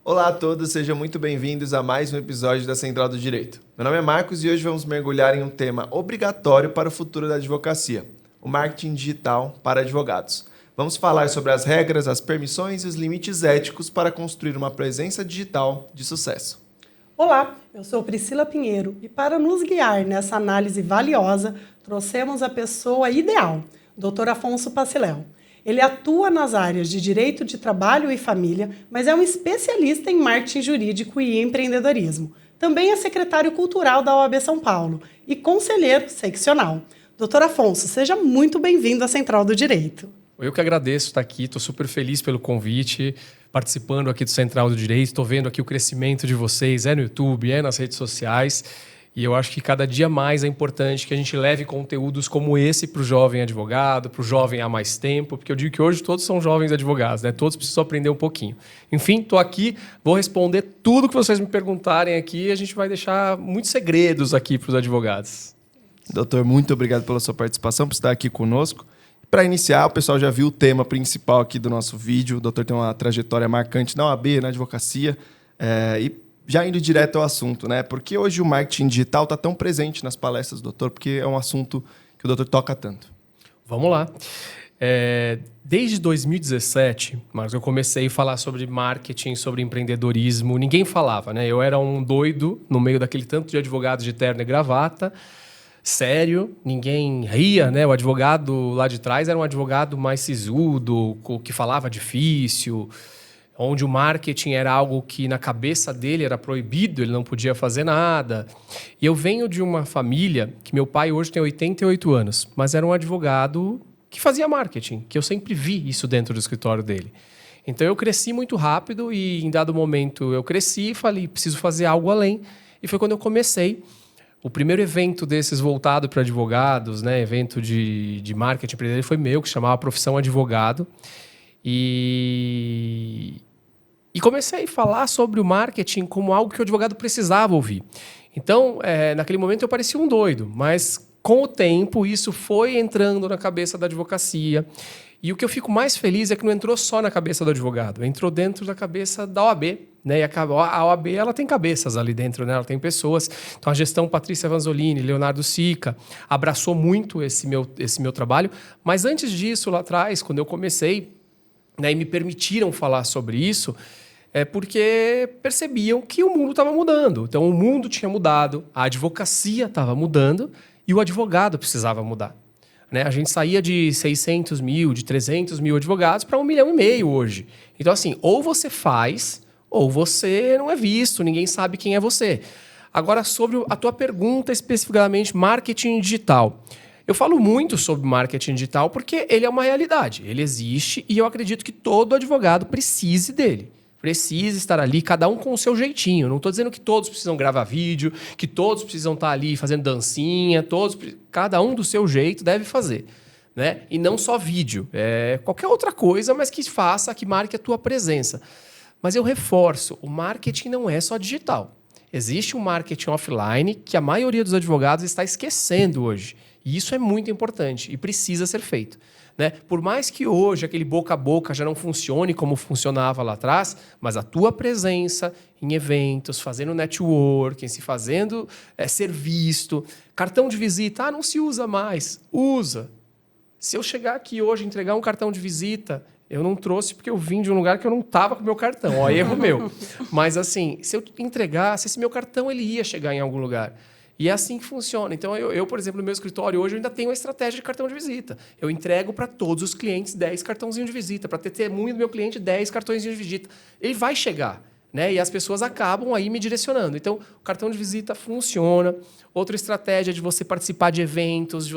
Olá a todos, sejam muito bem-vindos a mais um episódio da Central do Direito. Meu nome é Marcos e hoje vamos mergulhar em um tema obrigatório para o futuro da advocacia, o marketing digital para advogados. Vamos falar sobre as regras, as permissões e os limites éticos para construir uma presença digital de sucesso. Olá, eu sou Priscila Pinheiro e para nos guiar nessa análise valiosa, trouxemos a pessoa ideal, Dr. Afonso Paciléu. Ele atua nas áreas de direito de trabalho e família, mas é um especialista em marketing jurídico e empreendedorismo. Também é secretário cultural da OAB São Paulo e conselheiro seccional. Dr. Afonso, seja muito bem-vindo à Central do Direito. Eu que agradeço estar aqui, estou super feliz pelo convite, participando aqui do Central do Direito, estou vendo aqui o crescimento de vocês, no YouTube, nas redes sociais, e eu acho que cada dia mais é importante que a gente leve conteúdos como esse para o jovem advogado, para o jovem há mais tempo, porque eu digo que hoje todos são jovens advogados, Todos precisam aprender um pouquinho. Enfim, estou aqui, vou responder tudo que vocês me perguntarem aqui e a gente vai deixar muitos segredos aqui para os advogados. Doutor, muito obrigado pela sua participação, por estar aqui conosco. Para iniciar, o pessoal já viu o tema principal aqui do nosso vídeo. O doutor tem uma trajetória marcante na OAB, na advocacia. E já indo direto ao assunto, Por que hoje o marketing digital está tão presente nas palestras do doutor? Porque é um assunto que o doutor toca tanto. Vamos lá. Desde 2017, Marcos, eu comecei a falar sobre marketing, sobre empreendedorismo. Ninguém falava, Eu era um doido no meio daquele tanto de advogados de terno e gravata. Sério, ninguém ria, O advogado lá de trás era um advogado mais sisudo, que falava difícil, onde o marketing era algo que na cabeça dele era proibido, ele não podia fazer nada. E eu venho de uma família que meu pai hoje tem 88 anos, mas era um advogado que fazia marketing, que eu sempre vi isso dentro do escritório dele. Então eu cresci muito rápido e em dado momento eu cresci e falei, preciso fazer algo além. E foi quando eu comecei. O primeiro evento desses voltado para advogados, evento de marketing empreendedor, foi meu, que chamava Profissão Advogado. E comecei a falar sobre o marketing como algo que o advogado precisava ouvir. Então, naquele momento eu parecia um doido, mas com o tempo isso foi entrando na cabeça da advocacia. E o que eu fico mais feliz é que não entrou só na cabeça do advogado, entrou dentro da cabeça da OAB. E a OAB ela tem cabeças ali dentro, Ela tem pessoas. Então a gestão Patrícia Vanzolini, Leonardo Sica, abraçou muito esse meu trabalho. Mas antes disso, lá atrás, quando eu comecei, e me permitiram falar sobre isso, é porque percebiam que o mundo estava mudando. Então o mundo tinha mudado, a advocacia estava mudando e o advogado precisava mudar. A gente saía de 600 mil, de 300 mil advogados para 1,5 milhão hoje. Então, assim, ou você faz, ou você não é visto, ninguém sabe quem é você. Agora, sobre a tua pergunta especificamente, marketing digital. Eu falo muito sobre marketing digital porque ele é uma realidade, ele existe e eu acredito que todo advogado precise dele. Precisa estar ali, cada um com o seu jeitinho. Não estou dizendo que todos precisam gravar vídeo, que todos precisam estar ali fazendo dancinha, cada um do seu jeito deve fazer. E não só vídeo, qualquer outra coisa, mas que faça, que marque a tua presença. Mas eu reforço, o marketing não é só digital. Existe um marketing offline que a maioria dos advogados está esquecendo hoje. E isso é muito importante e precisa ser feito. Por mais que hoje aquele boca a boca já não funcione como funcionava lá atrás, mas a tua presença em eventos, fazendo networking, fazendo ser visto, cartão de visita, não se usa mais, usa. Se eu chegar aqui hoje e entregar um cartão de visita, eu não trouxe porque eu vim de um lugar que eu não estava com o meu cartão, erro meu. Mas assim, se eu entregasse, esse meu cartão ele ia chegar em algum lugar. E é assim que funciona. Então, eu, por exemplo, no meu escritório hoje, eu ainda tenho uma estratégia de cartão de visita. Eu entrego para todos os clientes 10 cartãozinhos de visita. Para ter testemunho do meu cliente, 10 cartõezinhos de visita. Ele vai chegar. E as pessoas acabam aí me direcionando. Então, o cartão de visita funciona. Outra estratégia é de você participar de eventos,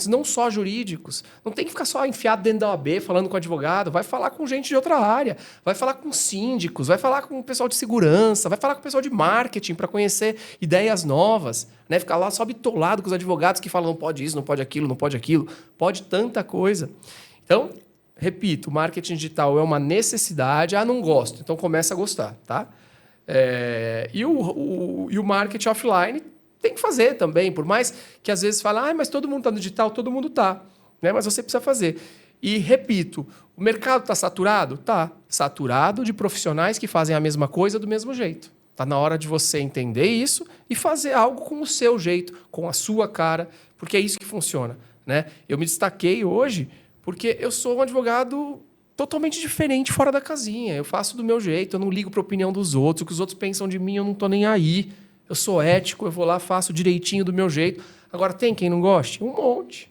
não só jurídicos. Não tem que ficar só enfiado dentro da OAB, falando com advogado. Vai falar com gente de outra área. Vai falar com síndicos, vai falar com o pessoal de segurança, vai falar com o pessoal de marketing para conhecer ideias novas. Ficar lá só bitolado com os advogados que falam não pode isso, não pode aquilo, não pode aquilo. Pode tanta coisa. Então, repito, o marketing digital é uma necessidade. Não gosto. Então, começa a gostar, tá? E o marketing offline tem que fazer também. Por mais que às vezes fala, mas todo mundo está no digital, todo mundo está. Mas você precisa fazer. E, repito, o mercado está saturado? Tá. Saturado de profissionais que fazem a mesma coisa do mesmo jeito. Está na hora de você entender isso e fazer algo com o seu jeito, com a sua cara, porque é isso que funciona, né? Eu me destaquei hoje porque eu sou um advogado totalmente diferente, fora da casinha. Eu faço do meu jeito, eu não ligo para a opinião dos outros. O que os outros pensam de mim, eu não estou nem aí. Eu sou ético, eu vou lá, faço direitinho do meu jeito. Agora, tem quem não goste? Um monte.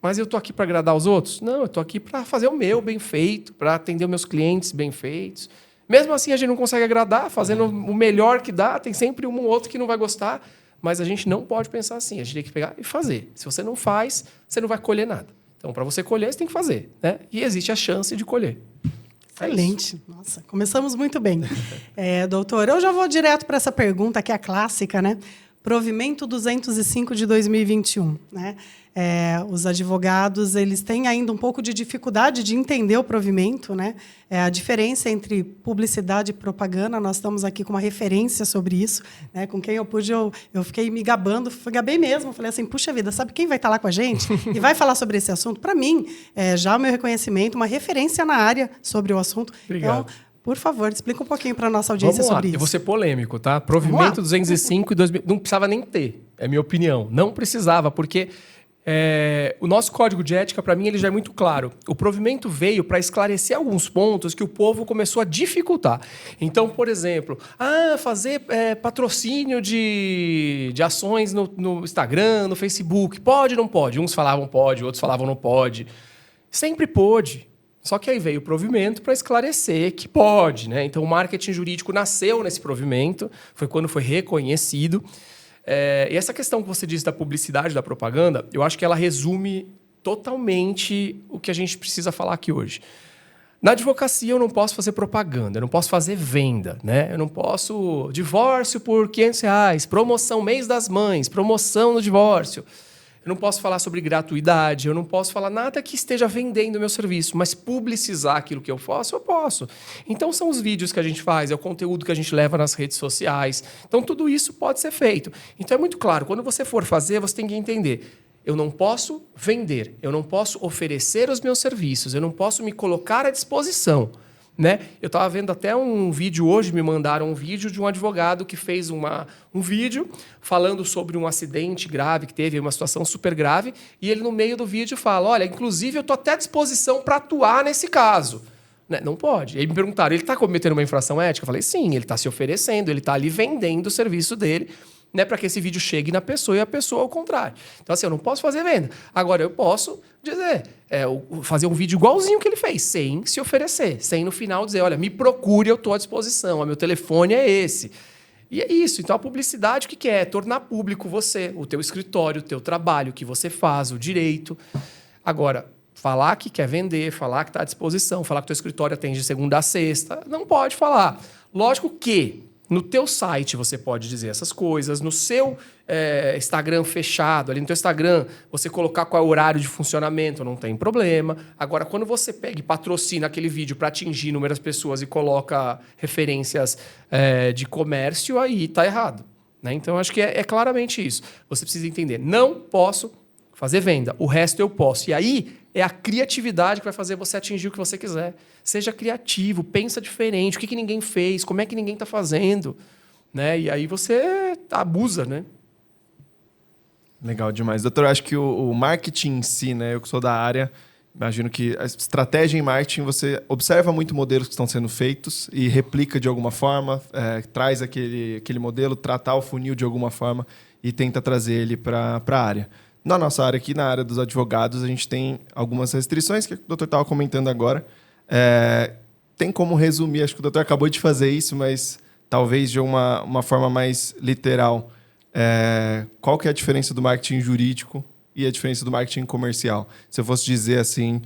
Mas eu estou aqui para agradar os outros? Não, eu estou aqui para fazer o meu bem feito, para atender os meus clientes bem feitos. Mesmo assim, a gente não consegue agradar, fazendo o melhor que dá. Tem sempre um ou outro que não vai gostar. Mas a gente não pode pensar assim. A gente tem que pegar e fazer. Se você não faz, você não vai colher nada. Então, para você colher, você tem que fazer, né? E existe a chance de colher. Excelente. Nossa, começamos muito bem. Doutor, eu já vou direto para essa pergunta, que é a clássica, né? Provimento 205 de 2021, né? Os advogados, eles têm ainda um pouco de dificuldade de entender o provimento, né? A diferença entre publicidade e propaganda, nós estamos aqui com uma referência sobre isso, né? Com quem eu pude, eu fiquei me gabei mesmo, falei assim, puxa vida, sabe quem vai estar lá com a gente e vai falar sobre esse assunto? Para mim, já o meu reconhecimento, uma referência na área sobre o assunto. Obrigado. Então, por favor, explica um pouquinho para a nossa audiência sobre isso. Eu vou ser polêmico, tá? Provimento 205 e 2000. Não precisava nem ter, é minha opinião. Não precisava, porque o nosso código de ética, para mim, ele já é muito claro. O provimento veio para esclarecer alguns pontos que o povo começou a dificultar. Então, por exemplo, fazer patrocínio de ações no Instagram, no Facebook. Pode ou não pode? Uns falavam pode, outros falavam não pode. Sempre pôde. Só que aí veio o provimento para esclarecer que pode, né? Então, o marketing jurídico nasceu nesse provimento, foi quando foi reconhecido. E essa questão que você disse da publicidade, da propaganda, eu acho que ela resume totalmente o que a gente precisa falar aqui hoje. Na advocacia, eu não posso fazer propaganda, eu não posso fazer venda, né? Eu não posso... Divórcio por R$500, promoção mês das mães, promoção no divórcio. Eu não posso falar sobre gratuidade, eu não posso falar nada que esteja vendendo o meu serviço, mas publicizar aquilo que eu faço, eu posso. Então, são os vídeos que a gente faz, é o conteúdo que a gente leva nas redes sociais. Então, tudo isso pode ser feito. Então, é muito claro, quando você for fazer, você tem que entender. Eu não posso vender, eu não posso oferecer os meus serviços, eu não posso me colocar à disposição. Né? Eu estava vendo até um vídeo hoje, me mandaram um vídeo de um advogado que fez um vídeo falando sobre um acidente grave que teve, uma situação super grave, e ele no meio do vídeo fala, olha, inclusive eu estou até à disposição para atuar nesse caso. Né? Não pode. Aí me perguntaram, ele está cometendo uma infração ética? Eu falei, sim, ele está se oferecendo, ele está ali vendendo o serviço dele, né, para que esse vídeo chegue na pessoa e a pessoa ao contrário. Então, assim, eu não posso fazer venda. Agora, eu posso dizer, fazer um vídeo igualzinho que ele fez, sem se oferecer, sem no final dizer, olha, me procure, eu estou à disposição, o meu telefone é esse. E é isso. Então, a publicidade, o que é? Tornar público você, o teu escritório, o teu trabalho, o que você faz, o direito. Agora, falar que quer vender, falar que está à disposição, falar que o teu escritório atende de segunda a sexta, não pode falar. Lógico que no teu site você pode dizer essas coisas, no seu Instagram fechado, ali no teu Instagram, você colocar qual é o horário de funcionamento, não tem problema. Agora, quando você pega e patrocina aquele vídeo para atingir inúmeras pessoas e coloca referências de comércio, aí está errado. Né? Então, acho que é claramente isso. Você precisa entender, não posso fazer venda, o resto eu posso. E aí é a criatividade que vai fazer você atingir o que você quiser. Seja criativo, pensa diferente, o que ninguém fez, como é que ninguém está fazendo. Né? E aí você abusa, né? Legal demais. Doutor, eu acho que o marketing em si, né? Eu que sou da área, imagino que a estratégia em marketing, você observa muito modelos que estão sendo feitos e replica de alguma forma, traz aquele modelo, tratar o funil de alguma forma e tenta trazer ele para a área. Na nossa área aqui, na área dos advogados, a gente tem algumas restrições que o doutor estava comentando agora. Tem como resumir, acho que o doutor acabou de fazer isso, mas talvez de uma forma mais literal. Qual que é a diferença do marketing jurídico e a diferença do marketing comercial? Se eu fosse dizer assim,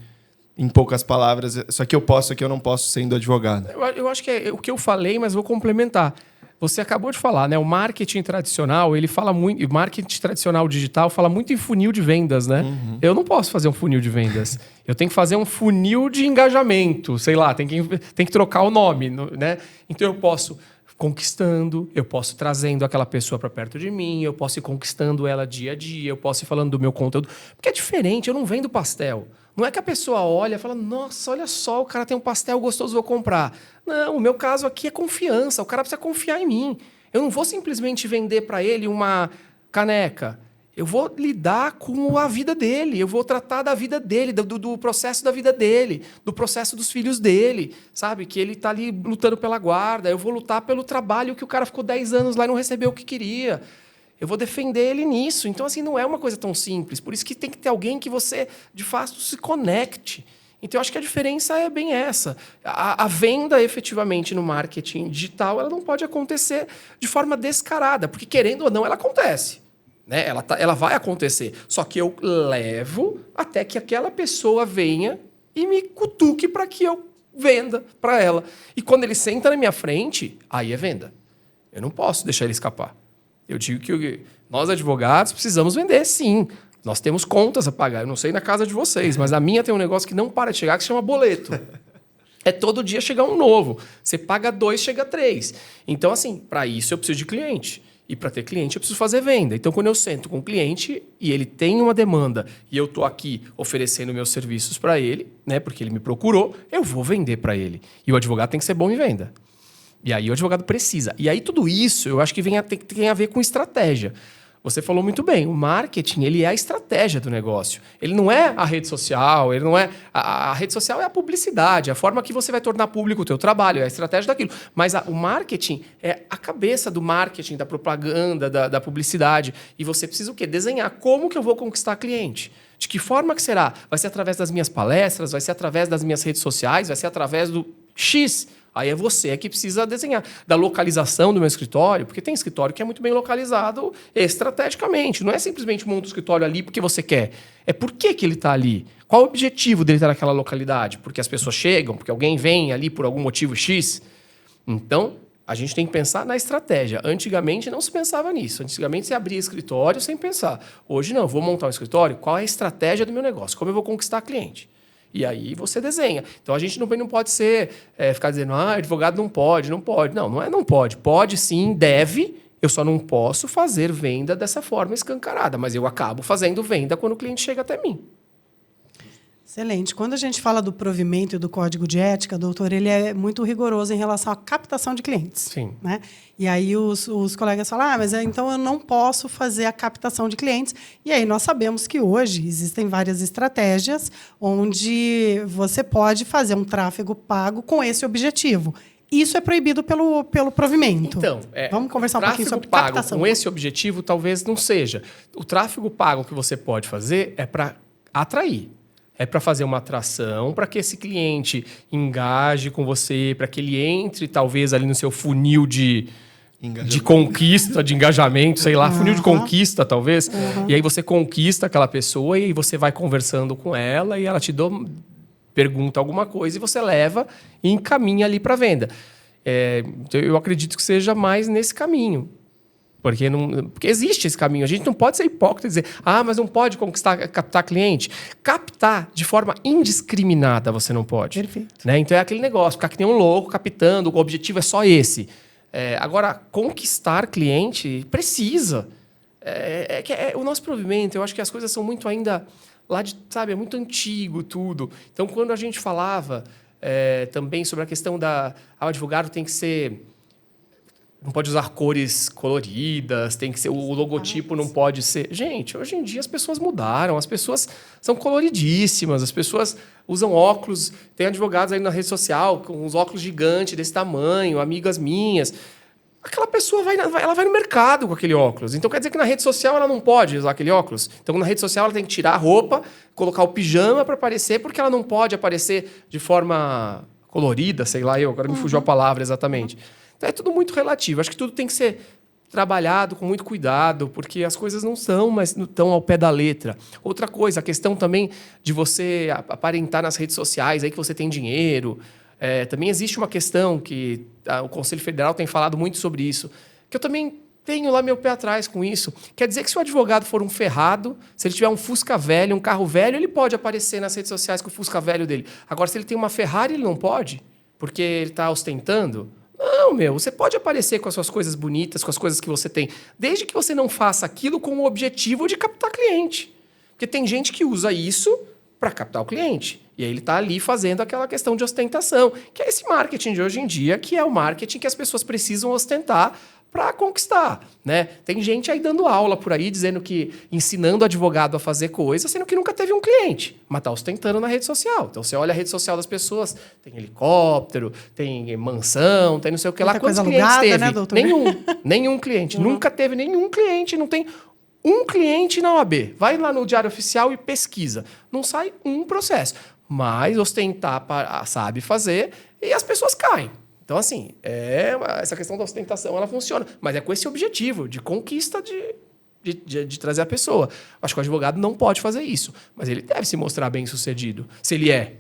em poucas palavras, isso aqui eu posso, isso aqui eu não posso sendo advogado. Eu acho que é o que eu falei, mas vou complementar. Você acabou de falar, né? O marketing tradicional, ele fala muito... O marketing tradicional digital fala muito em funil de vendas, né? Uhum. Eu não posso fazer um funil de vendas. Eu tenho que fazer um funil de engajamento. Sei lá, tem que trocar o nome, né? Então, eu posso conquistando, eu posso trazendo aquela pessoa para perto de mim, eu posso ir conquistando ela dia a dia, eu posso ir falando do meu conteúdo. Porque é diferente, eu não vendo pastel. Não é que a pessoa olha e fala, nossa, olha só, o cara tem um pastel gostoso, vou comprar. Não, o meu caso aqui é confiança. O cara precisa confiar em mim. Eu não vou simplesmente vender para ele uma caneca. Eu vou lidar com a vida dele, eu vou tratar da vida dele, do processo da vida dele, do processo dos filhos dele, sabe? Que ele está ali lutando pela guarda, eu vou lutar pelo trabalho que o cara ficou 10 anos lá e não recebeu o que queria. Eu vou defender ele nisso. Então, assim, não é uma coisa tão simples. Por isso que tem que ter alguém que você, de fato, se conecte. Então, eu acho que a diferença é bem essa. A venda, efetivamente, no marketing digital, ela não pode acontecer de forma descarada, porque, querendo ou não, ela acontece. Né? Ela vai acontecer. Só que eu levo até que aquela pessoa venha e me cutuque para que eu venda para ela. E quando ele senta na minha frente, aí é venda. Eu não posso deixar ele escapar. Eu digo que nós, advogados, precisamos vender, sim. Nós temos contas a pagar. Eu não sei na casa de vocês, mas a minha tem um negócio que não para de chegar, que se chama boleto. É todo dia chegar um novo. Você paga 2, chega 3. Então, assim, para isso eu preciso de cliente. E para ter cliente, eu preciso fazer venda. Então, quando eu sento com o cliente e ele tem uma demanda e eu estou aqui oferecendo meus serviços para ele, né, porque ele me procurou, eu vou vender para ele. E o advogado tem que ser bom em venda. E aí o advogado precisa. E aí tudo isso, eu acho que tem a ver com estratégia. Você falou muito bem, o marketing, ele é a estratégia do negócio. Ele não é a rede social, ele não é... A rede social é a publicidade, a forma que você vai tornar público o teu trabalho, é a estratégia daquilo. Mas o marketing é a cabeça do marketing, da propaganda, da publicidade. E você precisa o quê? Desenhar como que eu vou conquistar cliente. De que forma que será? Vai ser através das minhas palestras, vai ser através das minhas redes sociais, vai ser através do X. Aí é você que precisa desenhar. Da localização do meu escritório, porque tem escritório que é muito bem localizado estrategicamente. Não é simplesmente monta o escritório ali porque você quer. É por que ele está ali. Qual o objetivo dele estar naquela localidade? Porque as pessoas chegam, porque alguém vem ali por algum motivo X. Então, a gente tem que pensar na estratégia. Antigamente não se pensava nisso. Antigamente você abria escritório sem pensar. Hoje não, vou montar um escritório, qual é a estratégia do meu negócio? Como eu vou conquistar cliente? E aí você desenha. Então, a gente não pode ser, ficar dizendo, advogado não pode, não pode. Não é não pode. Pode sim, deve. Eu só não posso fazer venda dessa forma escancarada. Mas eu acabo fazendo venda quando o cliente chega até mim. Excelente. Quando a gente fala do provimento e do código de ética, doutor, ele é muito rigoroso em relação à captação de clientes. Sim. Né? E aí os colegas falam, mas então eu não posso fazer a captação de clientes. E aí nós sabemos que hoje existem várias estratégias onde você pode fazer um tráfego pago com esse objetivo. Isso é proibido pelo provimento. Então, vamos conversar um pouquinho sobre pago captação. Com esse objetivo, talvez não seja. O tráfego pago que você pode fazer é para atrair. É para fazer uma atração, para que esse cliente engaje com você, para que ele entre, talvez, ali no seu funil de conquista, de engajamento, sei lá, funil de conquista, talvez. E aí você conquista aquela pessoa e aí você vai conversando com ela e ela te pergunta alguma coisa e você leva e encaminha ali para venda. Eu acredito que seja mais nesse caminho. Porque existe esse caminho. A gente não pode ser hipócrita e dizer, mas não pode captar cliente. Captar de forma indiscriminada você não pode. Perfeito. Né? Então é aquele negócio, ficar que nem um louco captando, o objetivo é só esse. Agora, conquistar cliente precisa. O nosso provimento, eu acho que as coisas são muito ainda lá de, sabe, é muito antigo tudo. Então, quando a gente falava também sobre a questão o advogado tem que ser... Não pode usar cores coloridas, tem que ser o logotipo não pode ser... Gente, hoje em dia as pessoas mudaram, as pessoas são coloridíssimas, as pessoas usam óculos, tem advogados aí na rede social com uns óculos gigantes desse tamanho, amigas minhas. Aquela pessoa ela vai no mercado com aquele óculos. Então quer dizer que na rede social ela não pode usar aquele óculos? Então na rede social ela tem que tirar a roupa, colocar o pijama para aparecer, porque ela não pode aparecer de forma colorida, sei lá, agora me fugiu a palavra exatamente. Então, é tudo muito relativo. Acho que tudo tem que ser trabalhado com muito cuidado, porque as coisas não são mais tão ao pé da letra. Outra coisa, a questão também de você aparentar nas redes sociais aí que você tem dinheiro. Também existe uma questão que o Conselho Federal tem falado muito sobre isso, que eu também tenho lá meu pé atrás com isso. Quer dizer que se o advogado for um ferrado, se ele tiver um Fusca velho, um carro velho, ele pode aparecer nas redes sociais com o Fusca velho dele. Agora, se ele tem uma Ferrari, ele não pode, porque ele está ostentando. Não, você pode aparecer com as suas coisas bonitas, com as coisas que você tem, desde que você não faça aquilo com o objetivo de captar cliente. Porque tem gente que usa isso para captar o cliente. E aí ele está ali fazendo aquela questão de ostentação, que é esse marketing de hoje em dia, que é o marketing que as pessoas precisam ostentar para conquistar, né? Tem gente aí dando aula por aí, dizendo que ensinando advogado a fazer coisa, sendo que nunca teve um cliente, mas está ostentando na rede social. Então você olha a rede social das pessoas, tem helicóptero, tem mansão, tem não sei o que lá. Quantos clientes alugada, teve? né, doutor? Nenhum cliente. Nunca teve nenhum cliente, não tem um cliente na OAB. Vai lá no Diário Oficial e pesquisa. Não sai um processo. Mas ostentar sabe fazer e as pessoas caem. Então, assim, essa questão da ostentação, ela funciona. Mas é com esse objetivo de conquista de trazer a pessoa. Acho que o advogado não pode fazer isso. Mas ele deve se mostrar bem-sucedido, se ele é.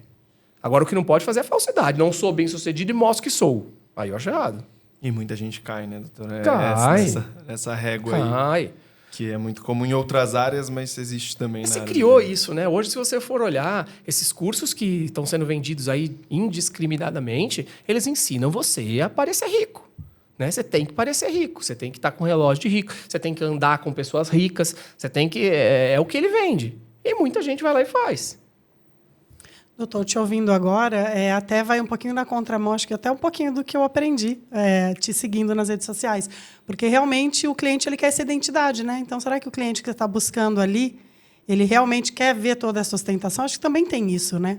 Agora, o que não pode fazer é falsidade. Não sou bem-sucedido e mostro que sou. Aí eu acho errado. E muita gente cai, né, doutor? Cai. Essa régua aí. Cai. Que é muito comum em outras áreas, mas existe também na Você área criou de... isso, né? Hoje, se você for olhar, esses cursos que estão sendo vendidos aí indiscriminadamente, eles ensinam você a parecer rico. Né? Você tem que parecer rico, você tem que estar com relógio de rico, você tem que andar com pessoas ricas, você tem que... É o que ele vende. E muita gente vai lá e faz. Doutor, te ouvindo agora, até vai um pouquinho na contramão, acho que até um pouquinho do que eu aprendi te seguindo nas redes sociais. Porque, realmente, o cliente ele quer essa identidade, né? Então, será que o cliente que está buscando ali, ele realmente quer ver toda essa ostentação? Acho que também tem isso, né?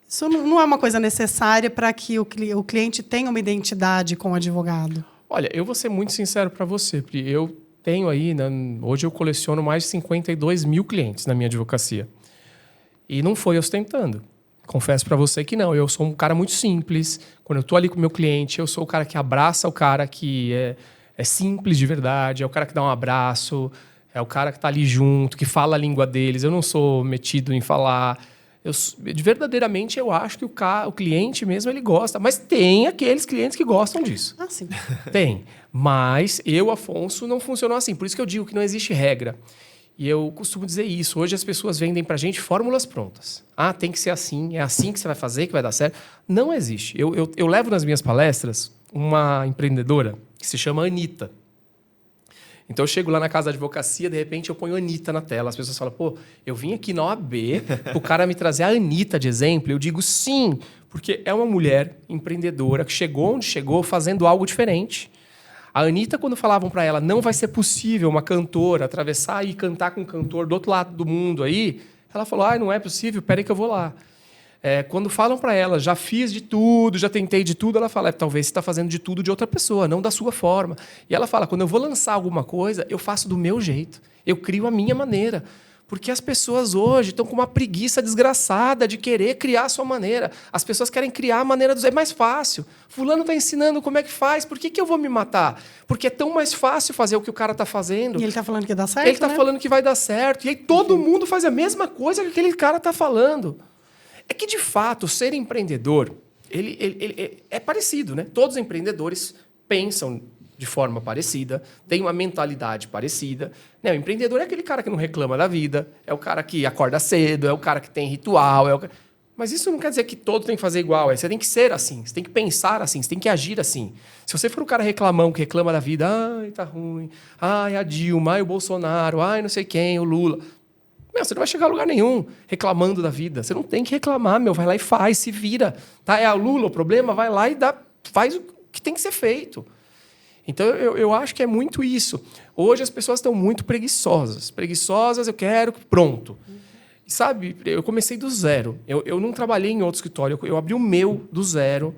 Isso não é uma coisa necessária para que o cliente tenha uma identidade com o advogado. Olha, eu vou ser muito sincero para você, Pri. Eu tenho aí, né, hoje eu coleciono mais de 52 mil clientes na minha advocacia. E não foi ostentando. Confesso para você que não. Eu sou um cara muito simples. Quando eu estou ali com o meu cliente, eu sou o cara que abraça o cara que é simples de verdade, é o cara que dá um abraço, é o cara que está ali junto, que fala a língua deles. Eu não sou metido em falar. Verdadeiramente, eu acho que o cliente mesmo ele gosta. Mas tem aqueles clientes que gostam disso. Ah, sim. Tem. Mas eu, Afonso, não funcionou assim. Por isso que eu digo que não existe regra. E eu costumo dizer isso. Hoje as pessoas vendem pra gente fórmulas prontas. Ah, tem que ser assim, é assim que você vai fazer, que vai dar certo. Não existe. Eu levo nas minhas palestras uma empreendedora que se chama Anitta. Então eu chego lá na casa da advocacia, de repente eu ponho a Anitta na tela. As pessoas falam, pô, eu vim aqui na OAB o cara me trazer a Anitta de exemplo. Eu digo sim, porque é uma mulher empreendedora que chegou onde chegou fazendo algo diferente. A Anitta, quando falavam para ela, não vai ser possível uma cantora atravessar e cantar com um cantor do outro lado do mundo aí, ela falou, não é possível, peraí que eu vou lá. Quando falam para ela, já fiz de tudo, já tentei de tudo, ela fala, talvez você está fazendo de tudo de outra pessoa, não da sua forma. E ela fala, quando eu vou lançar alguma coisa, eu faço do meu jeito, eu crio a minha maneira. Porque as pessoas hoje estão com uma preguiça desgraçada de querer criar a sua maneira. As pessoas querem criar a maneira dos... É mais fácil. Fulano está ensinando como é que faz. Por que eu vou me matar? Porque é tão mais fácil fazer o que o cara está fazendo. E ele está falando que dá certo, Ele está falando que vai dar certo. E aí todo mundo faz a mesma coisa que aquele cara está falando. É que, de fato, ser empreendedor ele é parecido, né? Todos os empreendedores pensam de forma parecida, tem uma mentalidade parecida. Né? O empreendedor é aquele cara que não reclama da vida, é o cara que acorda cedo, é o cara que tem ritual. Mas isso não quer dizer que todos têm que fazer igual. Você tem que ser assim, você tem que pensar assim, você tem que agir assim. Se você for o cara reclamão, que reclama da vida, ai, tá ruim, ai, a Dilma, ai, o Bolsonaro, ai, não sei quem, o Lula... Você não vai chegar a lugar nenhum reclamando da vida. Você não tem que reclamar, vai lá e faz, se vira. Tá? É a Lula o problema, vai lá e faz o que tem que ser feito. Então, eu acho que é muito isso. Hoje as pessoas estão muito preguiçosas. Preguiçosas, eu quero, pronto. E sabe, eu comecei do zero. Eu não trabalhei em outro escritório, eu abri o meu do zero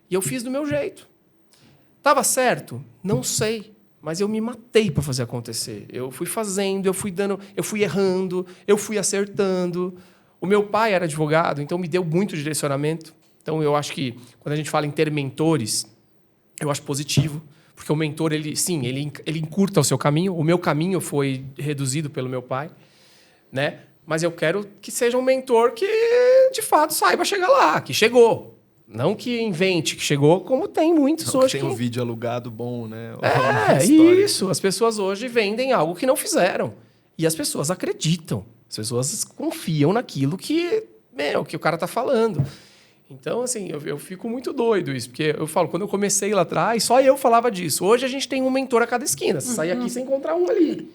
e eu fiz do meu jeito. Estava certo? Não sei. Mas eu me matei para fazer acontecer. Eu fui fazendo, eu fui errando, eu fui acertando. O meu pai era advogado, então me deu muito direcionamento. Então, eu acho que, quando a gente fala em ter mentores, eu acho positivo. Porque o mentor, ele encurta o seu caminho. O meu caminho foi reduzido pelo meu pai, né? Mas eu quero que seja um mentor que, de fato, saiba chegar lá, que chegou. Não que invente que chegou, como tem muitos não, hoje. Tem um vídeo alugado bom, né? Isso. As pessoas hoje vendem algo que não fizeram. E as pessoas acreditam. As pessoas confiam naquilo que o cara está falando. Então, assim, eu fico muito doido isso, porque eu falo, quando eu comecei lá atrás, só eu falava disso. Hoje a gente tem um mentor a cada esquina. Você sai aqui, você encontra um ali,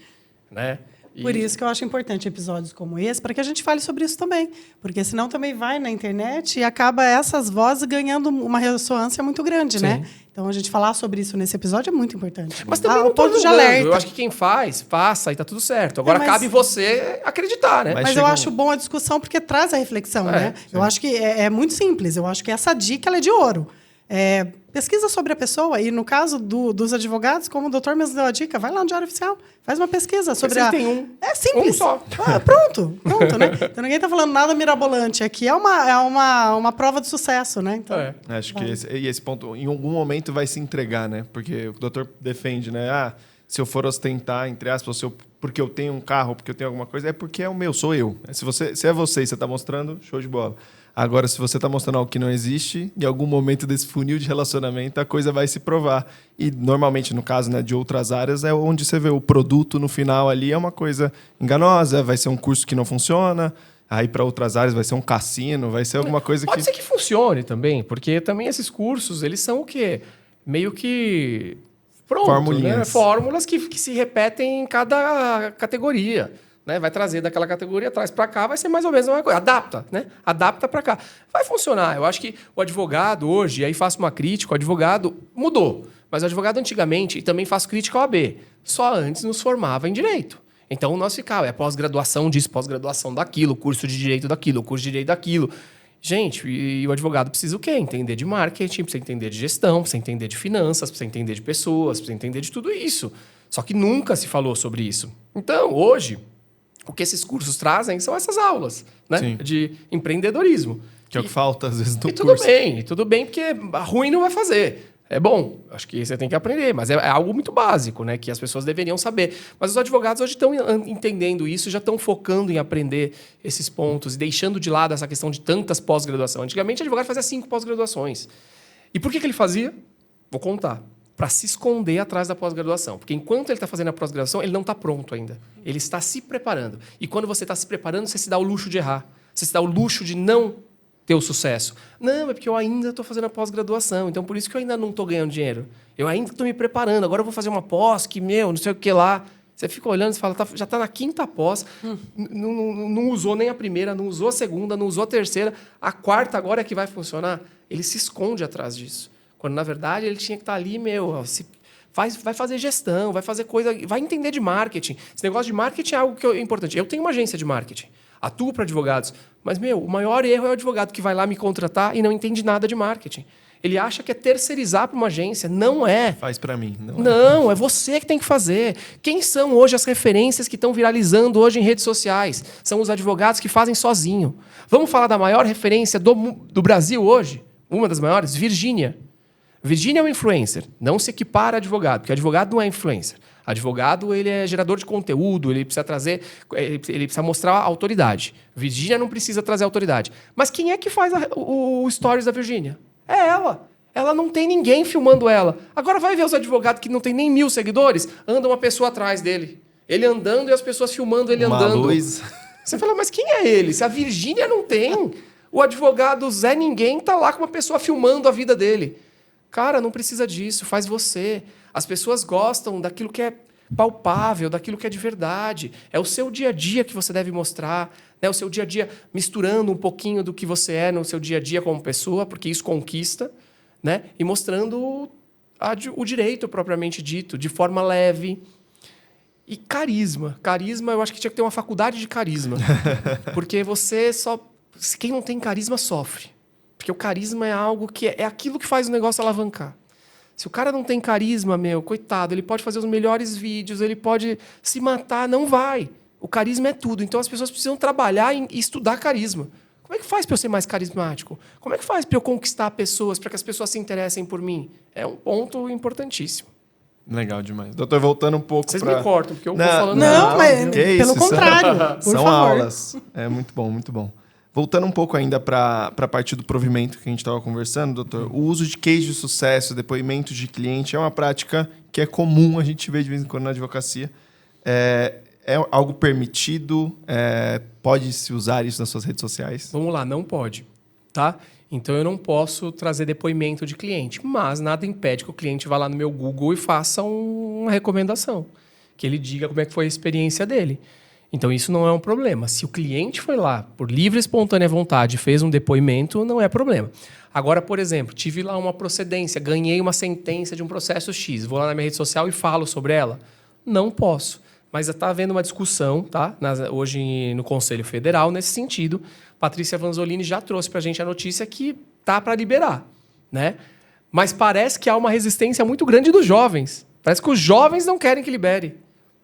né? Por isso que eu acho importante episódios como esse, para que a gente fale sobre isso também. Porque senão também vai na internet e acaba essas vozes ganhando uma ressonância muito grande, Sim. né? Então, a gente falar sobre isso nesse episódio é muito importante. Mas também não tô ponto de julgando. alerta. Eu acho que quem faz, faça e tá tudo certo. Agora mas- cabe você acreditar, né? Mas Mas chega eu um- acho bom a discussão porque traz a reflexão, né? sim. Eu acho que é muito simples. Eu acho que essa dica ela é de ouro. Pesquisa sobre a pessoa. E no caso dos advogados, como o doutor mesmo deu a dica, vai lá no Diário Oficial, faz uma pesquisa sobre Mas ele tem um. É simples. Um só. Pronto, né? Então ninguém está falando nada mirabolante. Aqui é uma prova de sucesso, né? Então, É. Acho que esse ponto, em algum momento, vai se entregar, né? Porque o doutor defende, né? Se eu for ostentar, entre aspas, porque eu tenho um carro, porque eu tenho alguma coisa, é porque é o meu, sou eu. Se é você e você está mostrando, show de bola. Agora, se você está mostrando algo que não existe, em algum momento desse funil de relacionamento, a coisa vai se provar. E, normalmente, no caso, né, de outras áreas, é onde você vê o produto no final ali, é uma coisa enganosa, vai ser um curso que não funciona. Aí, para outras áreas, vai ser um cassino, vai ser alguma coisa Pode que... ser que funcione também, porque também esses cursos, eles são o quê? Meio que... Pronto, Formulinhas. né? Fórmulas que se repetem em cada categoria. Né? Vai trazer daquela categoria, traz para cá, vai ser mais ou menos a mesma coisa. Adapta, né? Adapta para cá. Vai funcionar. Eu acho que o advogado hoje, aí faço uma crítica, o advogado mudou. Mas o advogado antigamente, e também faço crítica ao AB, só antes nos formava em direito. Então, nós ficava, pós-graduação disso, pós-graduação daquilo, curso de direito daquilo, curso de direito daquilo. Gente, e o advogado precisa o quê? Entender de marketing, precisa entender de gestão, precisa entender de finanças, precisa entender de pessoas, precisa entender de tudo isso. Só que nunca se falou sobre isso. Então, hoje, o que esses cursos trazem são essas aulas, né? Sim. De empreendedorismo. Que é o que falta, às vezes, no E curso. tudo bem, porque ruim não vai fazer. É bom, acho que você tem que aprender, mas é algo muito básico, né? Que as pessoas deveriam saber. Mas os advogados hoje estão entendendo isso, já estão focando em aprender esses pontos e deixando de lado essa questão de tantas pós-graduações. Antigamente, o advogado fazia 5 pós-graduações. E por que ele fazia? Vou contar. Para se esconder atrás da pós-graduação. Porque enquanto ele está fazendo a pós-graduação, ele não está pronto ainda. Ele está se preparando. E quando você está se preparando, você se dá o luxo de errar. Você se dá o luxo de não ter o sucesso. Não, é porque eu ainda estou fazendo a pós-graduação. Então, por isso que eu ainda não estou ganhando dinheiro. Eu ainda estou me preparando. Agora eu vou fazer uma pós que, não sei o que lá. Você fica olhando e fala, já está na 5ª pós. Não usou nem a primeira, não usou a segunda, não usou a terceira. A 4ª agora é que vai funcionar. Ele se esconde atrás disso. Quando, na verdade, ele tinha que estar ali, vai fazer gestão, vai fazer coisa, vai entender de marketing. Esse negócio de marketing é algo que é importante. Eu tenho uma agência de marketing, atuo para advogados, mas, o maior erro é o advogado que vai lá me contratar e não entende nada de marketing. Ele acha que é terceirizar para uma agência. Não é. Faz para mim. Não, é você que tem que fazer. Quem são hoje as referências que estão viralizando hoje em redes sociais? São os advogados que fazem sozinho. Vamos falar da maior referência do Brasil hoje? Uma das maiores? Virgínia. Virgínia é um influencer, não se equipara a advogado, porque advogado não é influencer. Advogado, ele é gerador de conteúdo, ele precisa mostrar a autoridade. Virgínia não precisa trazer autoridade. Mas quem é que faz o stories da Virgínia? É ela. Ela não tem ninguém filmando ela. Agora vai ver os advogados que não tem nem 1000 seguidores, anda uma pessoa atrás dele. Ele andando e as pessoas filmando ele andando. Luz. Você fala, mas quem é ele? Se a Virgínia não tem, o advogado Zé Ninguém tá lá com uma pessoa filmando a vida dele. Cara, não precisa disso, faz você. As pessoas gostam daquilo que é palpável, daquilo que é de verdade. É o seu dia a dia que você deve mostrar, né? O seu dia a dia misturando um pouquinho do que você é no seu dia a dia como pessoa, porque isso conquista, né? E mostrando o direito propriamente dito, de forma leve. E carisma. Carisma, eu acho que tinha que ter uma faculdade de carisma. Porque quem não tem carisma sofre. Porque o carisma é algo que é aquilo que faz o negócio alavancar. Se o cara não tem carisma, coitado, ele pode fazer os melhores vídeos, ele pode se matar, não vai. O carisma é tudo. Então as pessoas precisam trabalhar e estudar carisma. Como é que faz para eu ser mais carismático? Como é que faz para eu conquistar pessoas, para que as pessoas se interessem por mim? É um ponto importantíssimo. Legal demais. Doutor, voltando um pouco Vocês pra... me cortam, porque eu vou Não, falando... mas pelo contrário, por São favor. aulas. É muito bom, muito bom. Voltando um pouco ainda para a parte do provimento que a gente estava conversando, doutor, o uso de case de sucesso, depoimentos de cliente, é uma prática que é comum a gente ver de vez em quando na advocacia. É algo permitido? Pode-se usar isso nas suas redes sociais? Vamos lá, não pode, tá? Então, eu não posso trazer depoimento de cliente, mas nada impede que o cliente vá lá no meu Google e faça uma recomendação. que ele diga como é que foi a experiência dele. Então, isso não é um problema. Se o cliente foi lá, por livre e espontânea vontade, fez um depoimento, não é problema. Agora, por exemplo, tive lá uma procedência, ganhei uma sentença de um processo X, vou lá na minha rede social e falo sobre ela? Não posso. Mas está havendo uma discussão, tá? Hoje no Conselho Federal, nesse sentido. Patrícia Vanzolini já trouxe para a gente a notícia que tá para liberar, né? Mas parece que há uma resistência muito grande dos jovens. Parece que os jovens não querem que libere.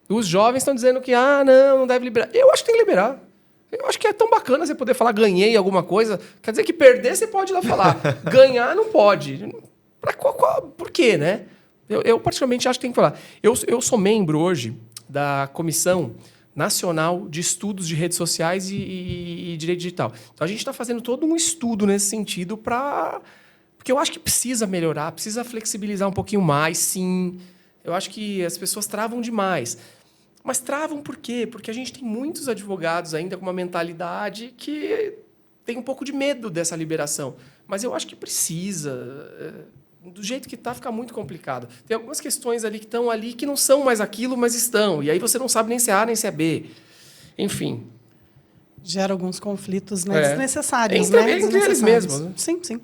Os jovens estão dizendo que, não deve liberar. Eu acho que tem que liberar. Eu acho que é tão bacana você poder falar ganhei alguma coisa. Quer dizer que perder você pode ir lá falar. Ganhar não pode. Por quê, né? Eu particularmente acho que tem que falar. Eu sou membro hoje da Comissão Nacional de Estudos de Redes Sociais e Direito Digital. Então, a gente está fazendo todo um estudo nesse sentido porque eu acho que precisa melhorar, precisa flexibilizar um pouquinho mais, sim. Eu acho que as pessoas travam demais. Mas travam por quê? Porque a gente tem muitos advogados ainda com uma mentalidade que tem um pouco de medo dessa liberação. Mas eu acho que precisa. Do jeito que está, fica muito complicado. Tem algumas questões ali que estão ali que não são mais aquilo, mas estão. E aí você não sabe nem se é A, nem se é B. Enfim. Gera alguns conflitos desnecessários, Entre eles mesmos. Né? Sim, sim.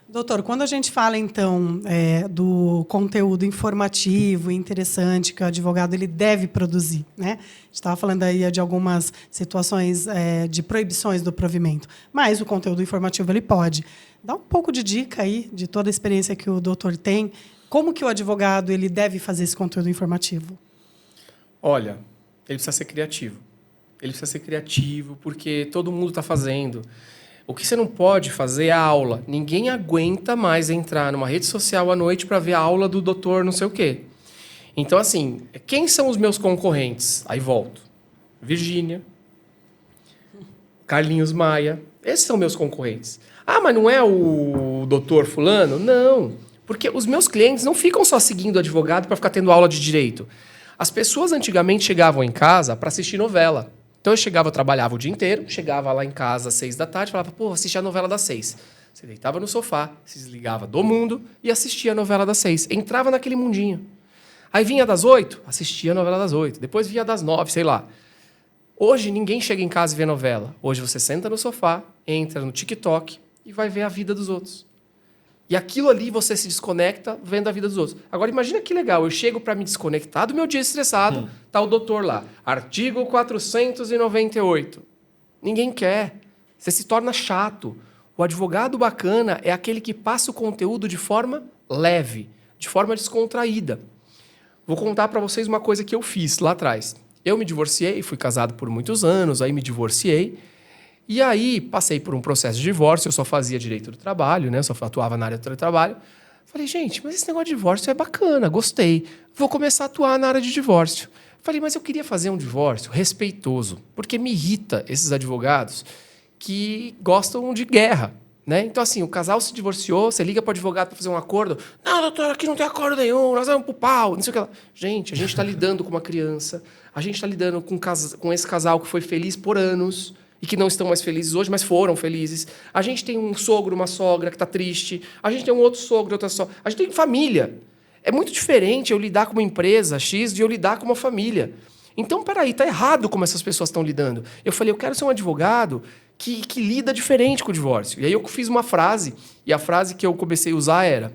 Doutor, quando a gente fala, então, do conteúdo informativo e interessante que o advogado ele deve produzir, né? A gente estava falando aí de algumas situações de proibições do provimento, mas o conteúdo informativo ele pode. Dá um pouco de dica aí de toda a experiência que o doutor tem. Como que o advogado ele deve fazer esse conteúdo informativo? Olha, ele precisa ser criativo. Ele precisa ser criativo porque todo mundo está fazendo. O que você não pode fazer é a aula. Ninguém aguenta mais entrar numa rede social à noite para ver a aula do doutor não sei o quê. Então, assim, quem são os meus concorrentes? Aí volto. Virgínia, Carlinhos Maia. Esses são meus concorrentes. Mas não é o doutor fulano? Não. Porque os meus clientes não ficam só seguindo o advogado para ficar tendo aula de direito. As pessoas antigamente chegavam em casa para assistir novela. Então, eu trabalhava o dia inteiro, chegava lá em casa às 6 da tarde, falava, assisti a novela das 6. Você deitava no sofá, se desligava do mundo e assistia a novela das 6. Entrava naquele mundinho. Aí vinha das 8, assistia a novela das 8. Depois vinha das 9, sei lá. Hoje, ninguém chega em casa e vê novela. Hoje, você senta no sofá, entra no TikTok e vai ver a vida dos outros. E aquilo ali você se desconecta vendo a vida dos outros. Agora, imagina que legal. Eu chego para me desconectar do meu dia estressado, tá o doutor lá. Artigo 498. Ninguém quer. Você se torna chato. O advogado bacana é aquele que passa o conteúdo de forma leve, de forma descontraída. Vou contar para vocês uma coisa que eu fiz lá atrás. Eu me divorciei, fui casado por muitos anos, aí me divorciei. E aí, passei por um processo de divórcio, eu só fazia direito do trabalho, né? Eu só atuava na área do trabalho. Falei, gente, mas esse negócio de divórcio é bacana, gostei. Vou começar a atuar na área de divórcio. Falei, mas eu queria fazer um divórcio respeitoso, porque me irrita esses advogados que gostam de guerra, né? Então, assim, o casal se divorciou, você liga para o advogado para fazer um acordo. Não, doutor, aqui não tem acordo nenhum, nós vamos pro pau, não sei o que lá. Gente, a gente está lidando com uma criança, a gente está lidando com esse casal que foi feliz por anos e que não estão mais felizes hoje, mas foram felizes. A gente tem um sogro, uma sogra que está triste. A gente tem um outro sogro, outra sogra. A gente tem família. É muito diferente eu lidar com uma empresa X de eu lidar com uma família. Então, peraí, está errado como essas pessoas estão lidando. Eu falei, eu quero ser um advogado que lida diferente com o divórcio. E aí eu fiz uma frase, e a frase que eu comecei a usar era: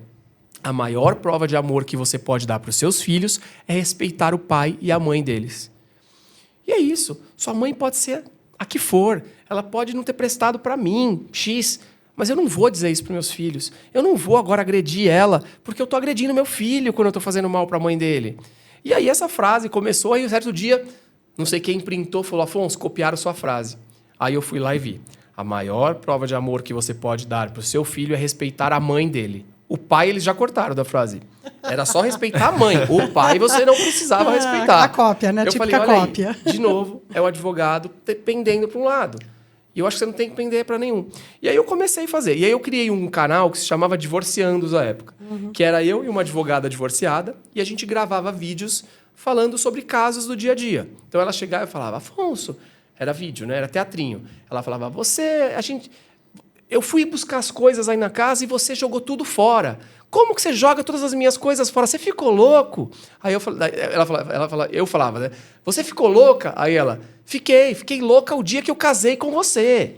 a maior prova de amor que você pode dar para os seus filhos é respeitar o pai e a mãe deles. E é isso. Sua mãe pode ser a que for, ela pode não ter prestado para mim, X, mas eu não vou dizer isso para meus filhos. Eu não vou agora agredir ela, porque eu estou agredindo meu filho quando eu estou fazendo mal para a mãe dele. E aí essa frase começou, aí um certo dia, não sei quem printou, falou, Afonso, copiaram sua frase. Aí eu fui lá e vi. A maior prova de amor que você pode dar para o seu filho é respeitar a mãe dele. O pai eles já cortaram da frase. Era só respeitar a mãe. O pai você não precisava respeitar. A cópia, né? Eu Típica falei, cópia. Aí, de novo, é o advogado pendendo para um lado. E eu acho que você não tem que pender para nenhum. E aí eu comecei a fazer. E aí eu criei um canal que se chamava Divorciandos à época. Que era eu e uma advogada divorciada. E a gente gravava vídeos falando sobre casos do dia a dia. Então ela chegava e falava, Afonso... Era vídeo, né? Era teatrinho. Ela falava, eu fui buscar as coisas aí na casa e você jogou tudo fora. Como que você joga todas as minhas coisas fora? Você ficou louco? Aí eu falava, né? Você ficou louca? Aí ela, fiquei louca o dia que eu casei com você.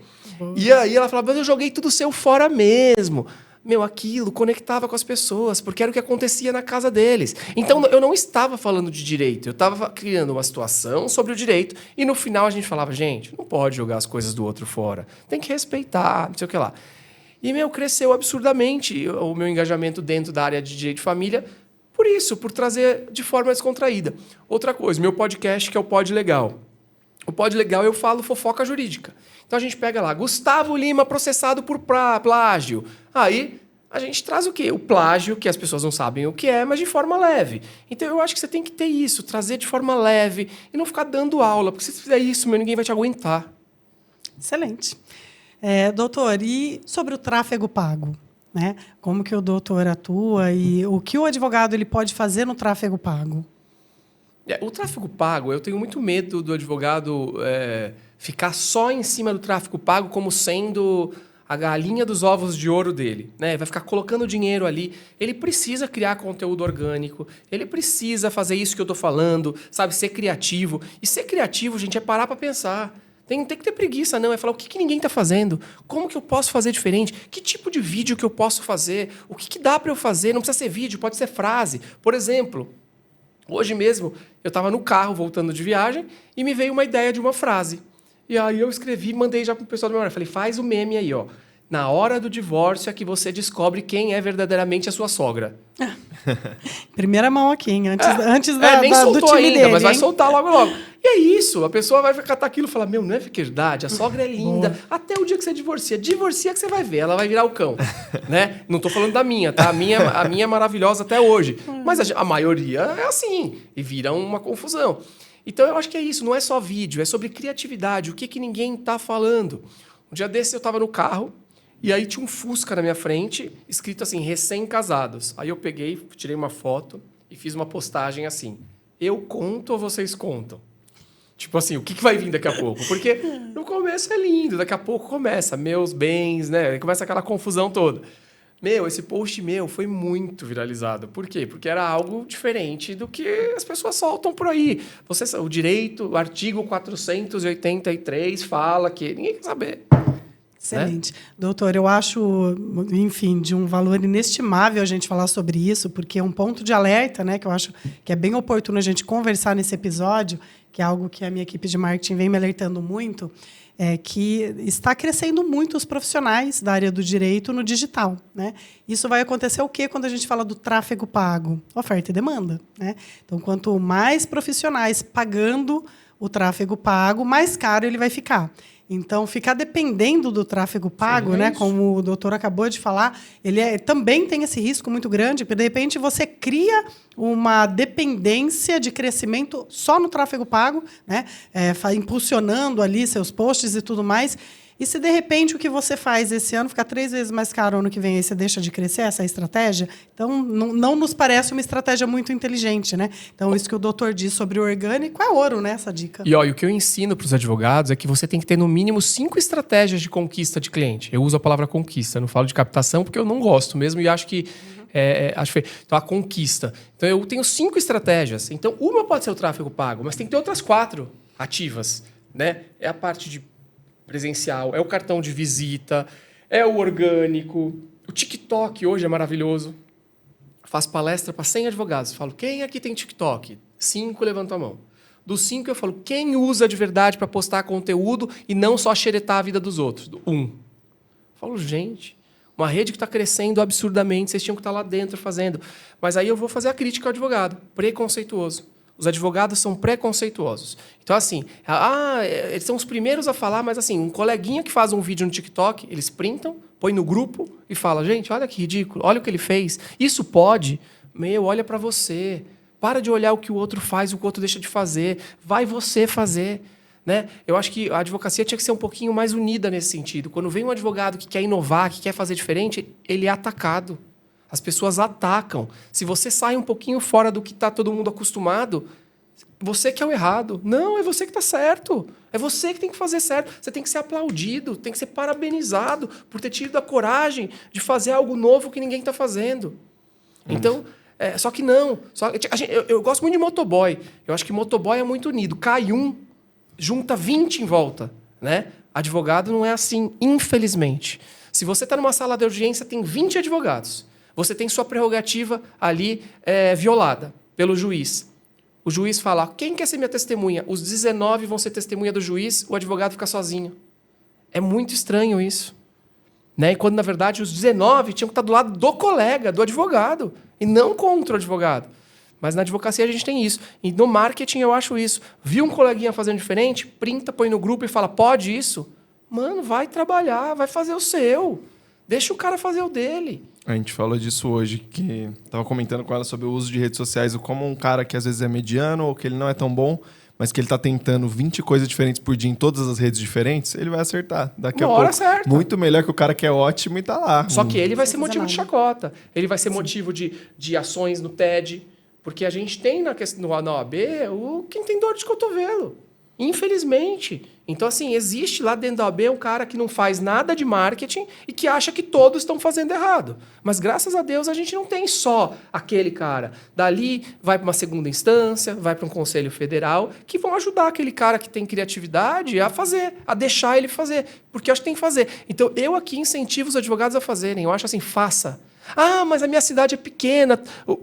E aí ela falava, mas eu joguei tudo seu fora mesmo. Meu, aquilo conectava com as pessoas, porque era o que acontecia na casa deles. Então, eu não estava falando de direito, eu estava criando uma situação sobre o direito, e no final a gente falava, gente, não pode jogar as coisas do outro fora, tem que respeitar, não sei o que lá. E, cresceu absurdamente o meu engajamento dentro da área de direito de família, por isso, por trazer de forma descontraída. Outra coisa, meu podcast, que é o Pod Legal. O Pod Legal eu falo fofoca jurídica. Então a gente pega lá, Gustavo Lima processado por plágio. Aí a gente traz o quê? O plágio, que as pessoas não sabem o que é, mas de forma leve. Então eu acho que você tem que ter isso, trazer de forma leve e não ficar dando aula, porque se você fizer isso, ninguém vai te aguentar. Excelente. Doutor, e sobre o tráfego pago? Né? Como que o doutor atua e o que o advogado ele pode fazer no tráfego pago? O tráfego pago, eu tenho muito medo do advogado ficar só em cima do tráfego pago como sendo a galinha dos ovos de ouro dele. Né? Vai ficar colocando dinheiro ali. Ele precisa criar conteúdo orgânico, ele precisa fazer isso que eu estou falando, sabe? Ser criativo. E ser criativo, gente, é parar para pensar. Não tem que ter preguiça, não. É falar o que ninguém está fazendo, como que eu posso fazer diferente, que tipo de vídeo que eu posso fazer, o que dá para eu fazer. Não precisa ser vídeo, pode ser frase. Por exemplo, hoje mesmo, eu estava no carro, voltando de viagem, e me veio uma ideia de uma frase. E aí eu escrevi, mandei já para o pessoal do meu hora. Falei, faz o meme aí, ó. Na hora do divórcio é que você descobre quem é verdadeiramente a sua sogra. Primeira mão aqui, hein? Antes nem soltou do time ainda, dele, mas vai hein? soltar logo. E é isso, a pessoa vai catar aquilo e falar, não é verdade, a sogra é linda. Até o dia que você divorcia que você vai ver, ela vai virar o cão. Né? Não estou falando da minha, tá? A minha é maravilhosa até hoje. Mas a maioria é assim, e vira uma confusão. Então eu acho que é isso, não é só vídeo, é sobre criatividade, o que ninguém está falando. Um dia desse eu estava no carro, e aí tinha um Fusca na minha frente, escrito assim, recém-casados. Aí eu peguei, tirei uma foto e fiz uma postagem assim, eu conto ou vocês contam? Tipo assim, o que vai vir daqui a pouco? Porque no começo é lindo, daqui a pouco começa, meus bens, né? Começa aquela confusão toda. Esse post foi muito viralizado. Por quê? Porque era algo diferente do que as pessoas soltam por aí. O direito, o artigo 483 fala que ninguém quer saber. Excelente. Né? Doutor, eu acho, enfim, de um valor inestimável a gente falar sobre isso, porque é um ponto de alerta, né, que eu acho que é bem oportuno a gente conversar nesse episódio, que é algo que a minha equipe de marketing vem me alertando muito, que está crescendo muito os profissionais da área do direito no digital. Né? Isso vai acontecer o quê quando a gente fala do tráfego pago? Oferta e demanda. Né? Então, quanto mais profissionais pagando o tráfego pago, mais caro ele vai ficar. Então, ficar dependendo do tráfego pago, né, como o doutor acabou de falar, ele também tem esse risco muito grande, porque, de repente, você cria uma dependência de crescimento só no tráfego pago, né, impulsionando ali seus posts e tudo mais. E se, de repente, o que você faz esse ano ficar 3 vezes mais caro ano que vem, aí você deixa de crescer essa estratégia? Então, não nos parece uma estratégia muito inteligente, né? Então, isso que o doutor diz sobre o orgânico é ouro, né? Essa dica. E o que eu ensino para os advogados é que você tem que ter, no mínimo, 5 estratégias de conquista de cliente. Eu uso a palavra conquista, não falo de captação, porque eu não gosto mesmo e acho que... acho feio. Então, a conquista. Então, eu tenho 5 estratégias. Então, uma pode ser o tráfego pago, mas tem que ter outras 4 ativas. Né? É a parte de presencial, é o cartão de visita, é o orgânico. O TikTok hoje é maravilhoso. Faço palestra para 100 advogados. Falo, quem aqui tem TikTok? 5 levantam a mão. Dos 5 eu falo, quem usa de verdade para postar conteúdo e não só xeretar a vida dos outros? 1. Falo, gente, uma rede que está crescendo absurdamente, vocês tinham que estar lá dentro fazendo. Mas aí eu vou fazer a crítica ao advogado, preconceituoso. Os advogados são preconceituosos. Então, assim, eles são os primeiros a falar, mas assim, um coleguinha que faz um vídeo no TikTok, eles printam, põe no grupo e fala, gente, olha que ridículo, olha o que ele fez. Isso pode? Olha para você. Para de olhar o que o outro faz, o que o outro deixa de fazer. Vai você fazer. Né? Eu acho que a advocacia tinha que ser um pouquinho mais unida nesse sentido. Quando vem um advogado que quer inovar, que quer fazer diferente, ele é atacado. As pessoas atacam. Se você sai um pouquinho fora do que está todo mundo acostumado, você que é o errado. Não, é você que está certo. É você que tem que fazer certo. Você tem que ser aplaudido, tem que ser parabenizado por ter tido a coragem de fazer algo novo que ninguém está fazendo. Então, só que não. Eu gosto muito de motoboy. Eu acho que motoboy é muito unido. Cai um, junta 20 em volta. Né? Advogado não é assim, infelizmente. Se você está numa sala de audiência, tem 20 advogados. Você tem sua prerrogativa ali violada pelo juiz. O juiz fala, quem quer ser minha testemunha? Os 19 vão ser testemunha do juiz, o advogado fica sozinho. É muito estranho isso. Né? E quando, na verdade, os 19 tinham que estar do lado do colega, do advogado, e não contra o advogado. Mas na advocacia a gente tem isso. E no marketing eu acho isso. Viu um coleguinha fazendo diferente? Printa, põe no grupo e fala, pode isso? Mano, vai trabalhar, vai fazer o seu. Deixa o cara fazer o dele. A gente falou disso hoje, que estava comentando com ela sobre o uso de redes sociais, como um cara que às vezes é mediano ou que ele não é tão bom, mas que ele está tentando 20 coisas diferentes por dia em todas as redes diferentes, ele vai acertar. Daqui a pouco. Acerta. Muito melhor que o cara que é ótimo e está lá. Só que ele vai ser motivo de chacota. Ele vai ser motivo de ações no TED. Porque a gente tem na OAB quem tem dor de cotovelo. Infelizmente. Então, assim, existe lá dentro da OAB um cara que não faz nada de marketing e que acha que todos estão fazendo errado. Mas, graças a Deus, a gente não tem só aquele cara. Dali, vai para uma segunda instância, vai para um conselho federal, que vão ajudar aquele cara que tem criatividade a fazer, a deixar ele fazer. Porque eu acho que tem que fazer. Então, eu aqui incentivo os advogados a fazerem. Eu acho assim, faça. Ah, mas a minha cidade é pequena.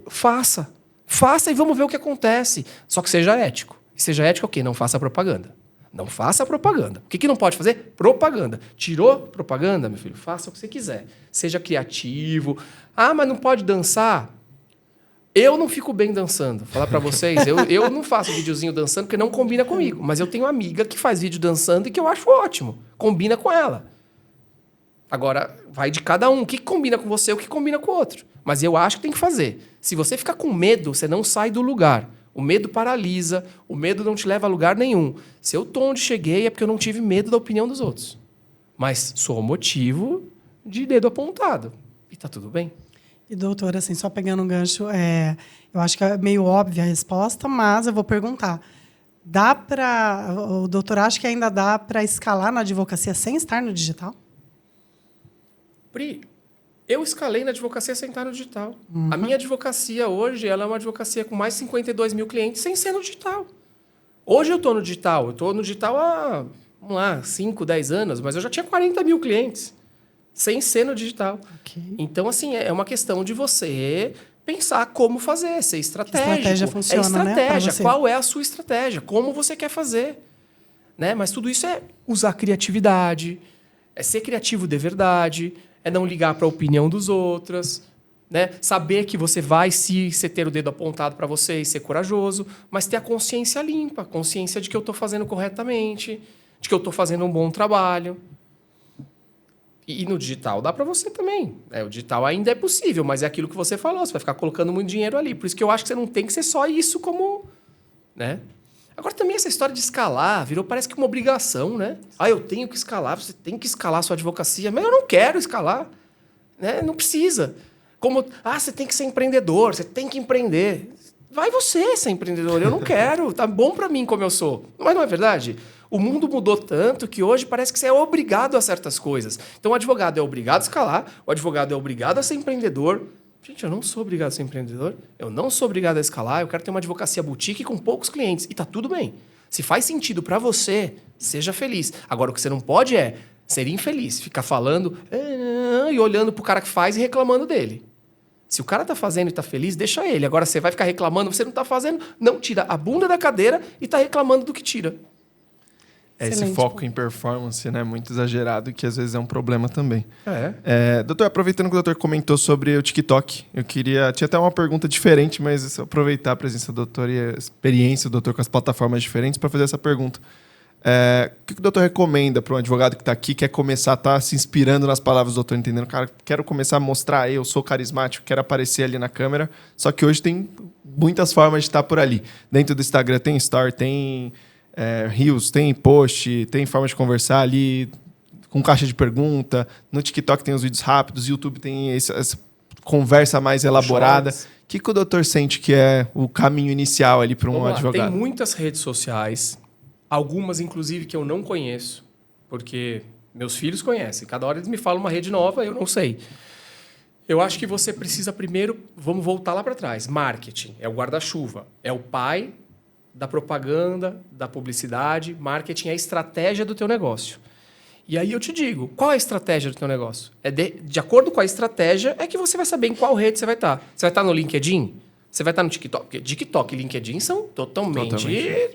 Faça. Faça e vamos ver o que acontece. Só que seja ético. E seja ético o quê? Não faça propaganda. Não faça propaganda. O que não pode fazer? Propaganda. Tirou propaganda, meu filho? Faça o que você quiser. Seja criativo. Ah, mas não pode dançar? Eu não fico bem dançando. Vou falar para vocês, eu não faço videozinho dançando porque não combina comigo. Mas eu tenho uma amiga que faz vídeo dançando e que eu acho ótimo. Combina com ela. Agora, vai de cada um. O que combina com você, o que combina com o outro. Mas eu acho que tem que fazer. Se você ficar com medo, você não sai do lugar. O medo paralisa, o medo não te leva a lugar nenhum. Se eu tô onde cheguei é porque eu não tive medo da opinião dos outros. Mas sou motivo de dedo apontado. E tá tudo bem. E, doutora, assim, só pegando um gancho, eu acho que é meio óbvia a resposta, mas eu vou perguntar. O doutor acha que ainda dá para escalar na advocacia sem estar no digital? Pri, eu escalei na advocacia sem estar no digital. Uhum. A minha advocacia hoje ela é uma advocacia com mais de 52 mil clientes sem ser no digital. Hoje eu estou no digital. Eu estou no digital há, 5, 10 anos, mas eu já tinha 40 mil clientes sem ser no digital. Okay. Então, assim, é uma questão de você pensar como fazer, ser estratégico. Que estratégia funciona, estratégia. Né, qual é a sua estratégia? Como você quer fazer? Né? Mas tudo isso é usar criatividade, é ser criativo de verdade, é não ligar para a opinião dos outros, né? Saber que você vai se ter o dedo apontado para você e ser corajoso, mas ter a consciência limpa, a consciência de que eu estou fazendo corretamente, de que eu estou fazendo um bom trabalho. E no digital dá para você também. O digital ainda é possível, mas é aquilo que você falou, você vai ficar colocando muito dinheiro ali. Por isso que eu acho que você não tem que ser só isso como... Né? Agora, também essa história de escalar virou, parece que uma obrigação, né? Eu tenho que escalar, você tem que escalar a sua advocacia. Mas eu não quero escalar. Né? Não precisa. Como, você tem que ser empreendedor, você tem que empreender. Vai você ser empreendedor, eu não quero. Tá bom para mim como eu sou. Mas não é verdade? O mundo mudou tanto que hoje parece que você é obrigado a certas coisas. Então, o advogado é obrigado a escalar, o advogado é obrigado a ser empreendedor. Gente, eu não sou obrigado a ser empreendedor, eu não sou obrigado a escalar, eu quero ter uma advocacia boutique com poucos clientes. E tá tudo bem. Se faz sentido para você, seja feliz. Agora, o que você não pode é ser infeliz, ficar falando e olhando pro cara que faz e reclamando dele. Se o cara tá fazendo e tá feliz, deixa ele. Agora, você vai ficar reclamando, você não tá fazendo, não, tira a bunda da cadeira e tá reclamando do que tira. Esse foco em performance, né, muito exagerado, que às vezes é um problema também. Doutor, aproveitando que o doutor comentou sobre o TikTok, tinha até uma pergunta diferente, mas aproveitar a presença do doutor e a experiência do doutor com as plataformas diferentes para fazer essa pergunta. O que o doutor recomenda para um advogado que está aqui, quer começar a estar se inspirando nas palavras do doutor, entendendo? Cara, quero começar a mostrar, eu sou carismático, quero aparecer ali na câmera, só que hoje tem muitas formas de estar por ali. Dentro do Instagram tem Story, tem... Reels, tem post, tem forma de conversar ali com caixa de pergunta. No TikTok tem os vídeos rápidos, YouTube tem essa conversa mais elaborada. Shorts. O que o doutor sente que é o caminho inicial ali para um Vamos lá, advogado? Tem muitas redes sociais, algumas inclusive que eu não conheço, porque meus filhos conhecem. Cada hora eles me falam uma rede nova, eu não sei. Eu acho que você precisa primeiro, vamos voltar lá para trás, marketing é o guarda-chuva, é o pai da propaganda, da publicidade, marketing é a estratégia do teu negócio. E aí eu te digo, qual é a estratégia do teu negócio? De acordo com a estratégia, é que você vai saber em qual rede você vai estar. Você vai estar no LinkedIn? Você vai estar no TikTok? Porque TikTok e LinkedIn são totalmente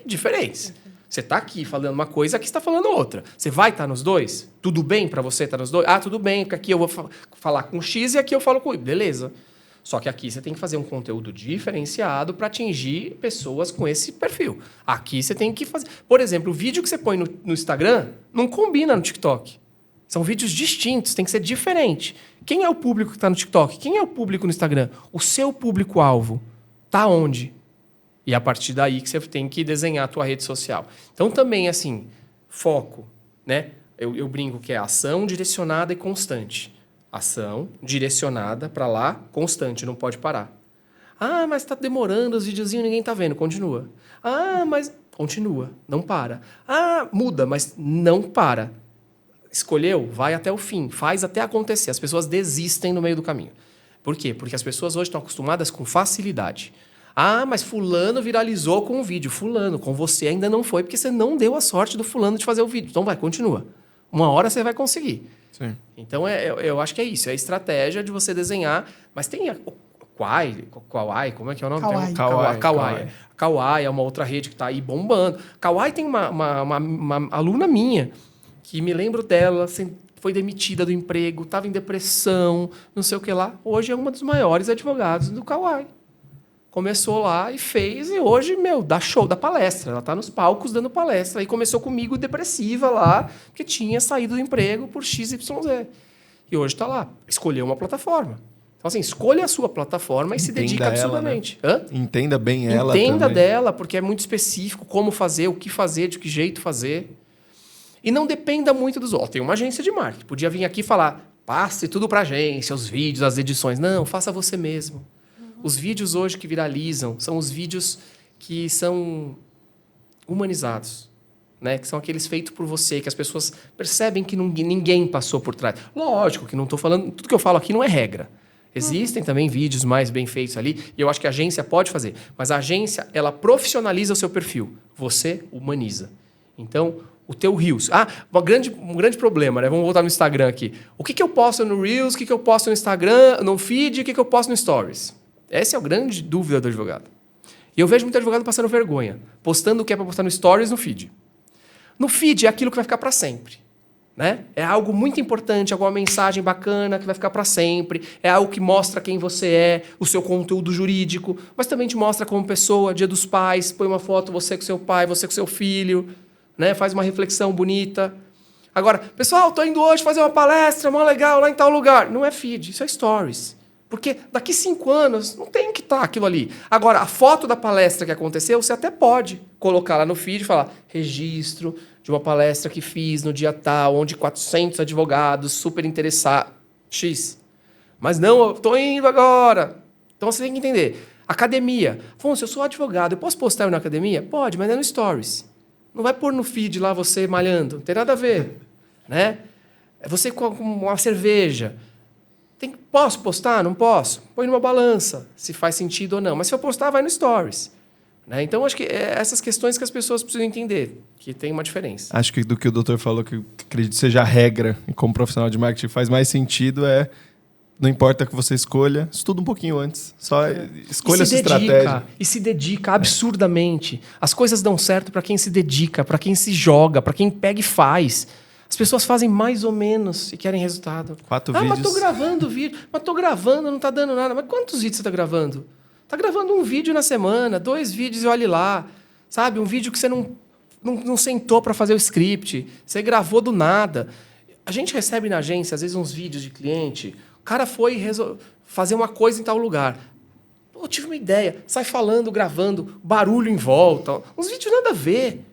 diferentes. Você está aqui falando uma coisa, aqui você está falando outra. Você vai estar nos dois? Tudo bem para você estar nos dois? Ah, tudo bem, porque aqui eu vou falar com X e aqui eu falo com Y. Beleza. Só que aqui você tem que fazer um conteúdo diferenciado para atingir pessoas com esse perfil. Aqui você tem que fazer... Por exemplo, o vídeo que você põe no Instagram não combina no TikTok. São vídeos distintos, tem que ser diferente. Quem é o público que está no TikTok? Quem é o público no Instagram? O seu público-alvo está onde? E é a partir daí que você tem que desenhar a tua rede social. Então, também, assim, foco, né? Eu brinco que é ação direcionada e constante. Ação direcionada para lá, constante, não pode parar. Ah, mas está demorando os videozinhos, ninguém está vendo. Continua. Ah, mas... Continua, não para. Ah, muda, mas não para. Escolheu, vai até o fim, faz até acontecer. As pessoas desistem no meio do caminho. Por quê? Porque as pessoas hoje estão acostumadas com facilidade. Ah, mas fulano viralizou com o vídeo. Fulano, com você ainda não foi, porque você não deu a sorte do fulano de fazer o vídeo. Então vai, continua. Uma hora você vai conseguir. Sim. Então, eu acho que é isso. É a estratégia de você desenhar. Mas tem a Kawaii, como é que é o nome? Kawaii. Kawaii é uma outra rede que está aí bombando. Kawaii tem uma aluna minha, que me lembro dela, foi demitida do emprego, estava em depressão, não sei o que lá. Hoje é uma dos maiores advogados do Kawaii. Começou lá e fez, e hoje, dá show, dá palestra. Ela está nos palcos dando palestra. Aí começou comigo depressiva lá, porque tinha saído do emprego por XYZ. E hoje está lá. Escolheu uma plataforma. Então, assim, escolha a sua plataforma e se dedica absurdamente. Ela, né? Entenda bem ela Entenda também. dela, porque é muito específico como fazer, o que fazer, de que jeito fazer. E não dependa muito dos outros. Tem uma agência de marketing. Podia vir aqui e falar, passe tudo para a agência, os vídeos, as edições. Não, faça você mesmo. Os vídeos hoje que viralizam são os vídeos que são humanizados, né? Que são aqueles feitos por você, que as pessoas percebem que ninguém passou por trás. Lógico que não estou falando... Tudo que eu falo aqui não é regra. Existem também vídeos mais bem feitos ali, e eu acho que a agência pode fazer. Mas a agência, ela profissionaliza o seu perfil. Você humaniza. Então, o teu Reels... um grande problema, né? Vamos voltar no Instagram aqui. O que eu posto no Reels, o que eu posto no Instagram, no feed, o que eu posto no Stories? Essa é a grande dúvida do advogado. E eu vejo muito advogado passando vergonha, postando o que é para postar no Stories no feed. No feed é aquilo que vai ficar para sempre. Né? É algo muito importante, alguma mensagem bacana que vai ficar para sempre. É algo que mostra quem você é, o seu conteúdo jurídico, mas também te mostra como pessoa, Dia dos Pais, põe uma foto, você com seu pai, você com seu filho, né? Faz uma reflexão bonita. Agora, pessoal, estou indo hoje fazer uma palestra, mó legal, lá em tal lugar. Não é feed, isso é Stories. Porque daqui 5 anos não tem que estar aquilo ali. Agora, a foto da palestra que aconteceu, você até pode colocar lá no feed e falar registro de uma palestra que fiz no dia tal, onde 400 advogados super interessados. X. Mas não, eu estou indo agora. Então você tem que entender. Academia. Afonso, eu sou advogado, eu posso postar na academia? Pode, mas é no Stories. Não vai pôr no feed lá você malhando. Não tem nada a ver. Né? É você com uma cerveja. Posso postar? Não posso? Põe numa balança, se faz sentido ou não. Mas se eu postar, vai no Stories. Né? Então, acho que é essas questões que as pessoas precisam entender, que tem uma diferença. Acho que do que o doutor falou, que acredito seja a regra, e como profissional de marketing faz mais sentido, não importa que você escolha, estuda um pouquinho antes. Só escolha a sua estratégia. E se dedica absurdamente. As coisas dão certo para quem se dedica, para quem se joga, para quem pega e faz. As pessoas fazem mais ou menos e querem resultado. 4 vídeos. Mas estou gravando vídeo. Mas estou gravando, não está dando nada. Mas quantos vídeos você está gravando? Está gravando um vídeo na semana, 2 vídeos e olhe lá. Sabe? Um vídeo que você não sentou para fazer o script. Você gravou do nada. A gente recebe na agência, às vezes, uns vídeos de cliente. O cara foi fazer uma coisa em tal lugar. Pô, eu tive uma ideia. Sai falando, gravando, barulho em volta. Uns vídeos nada a ver.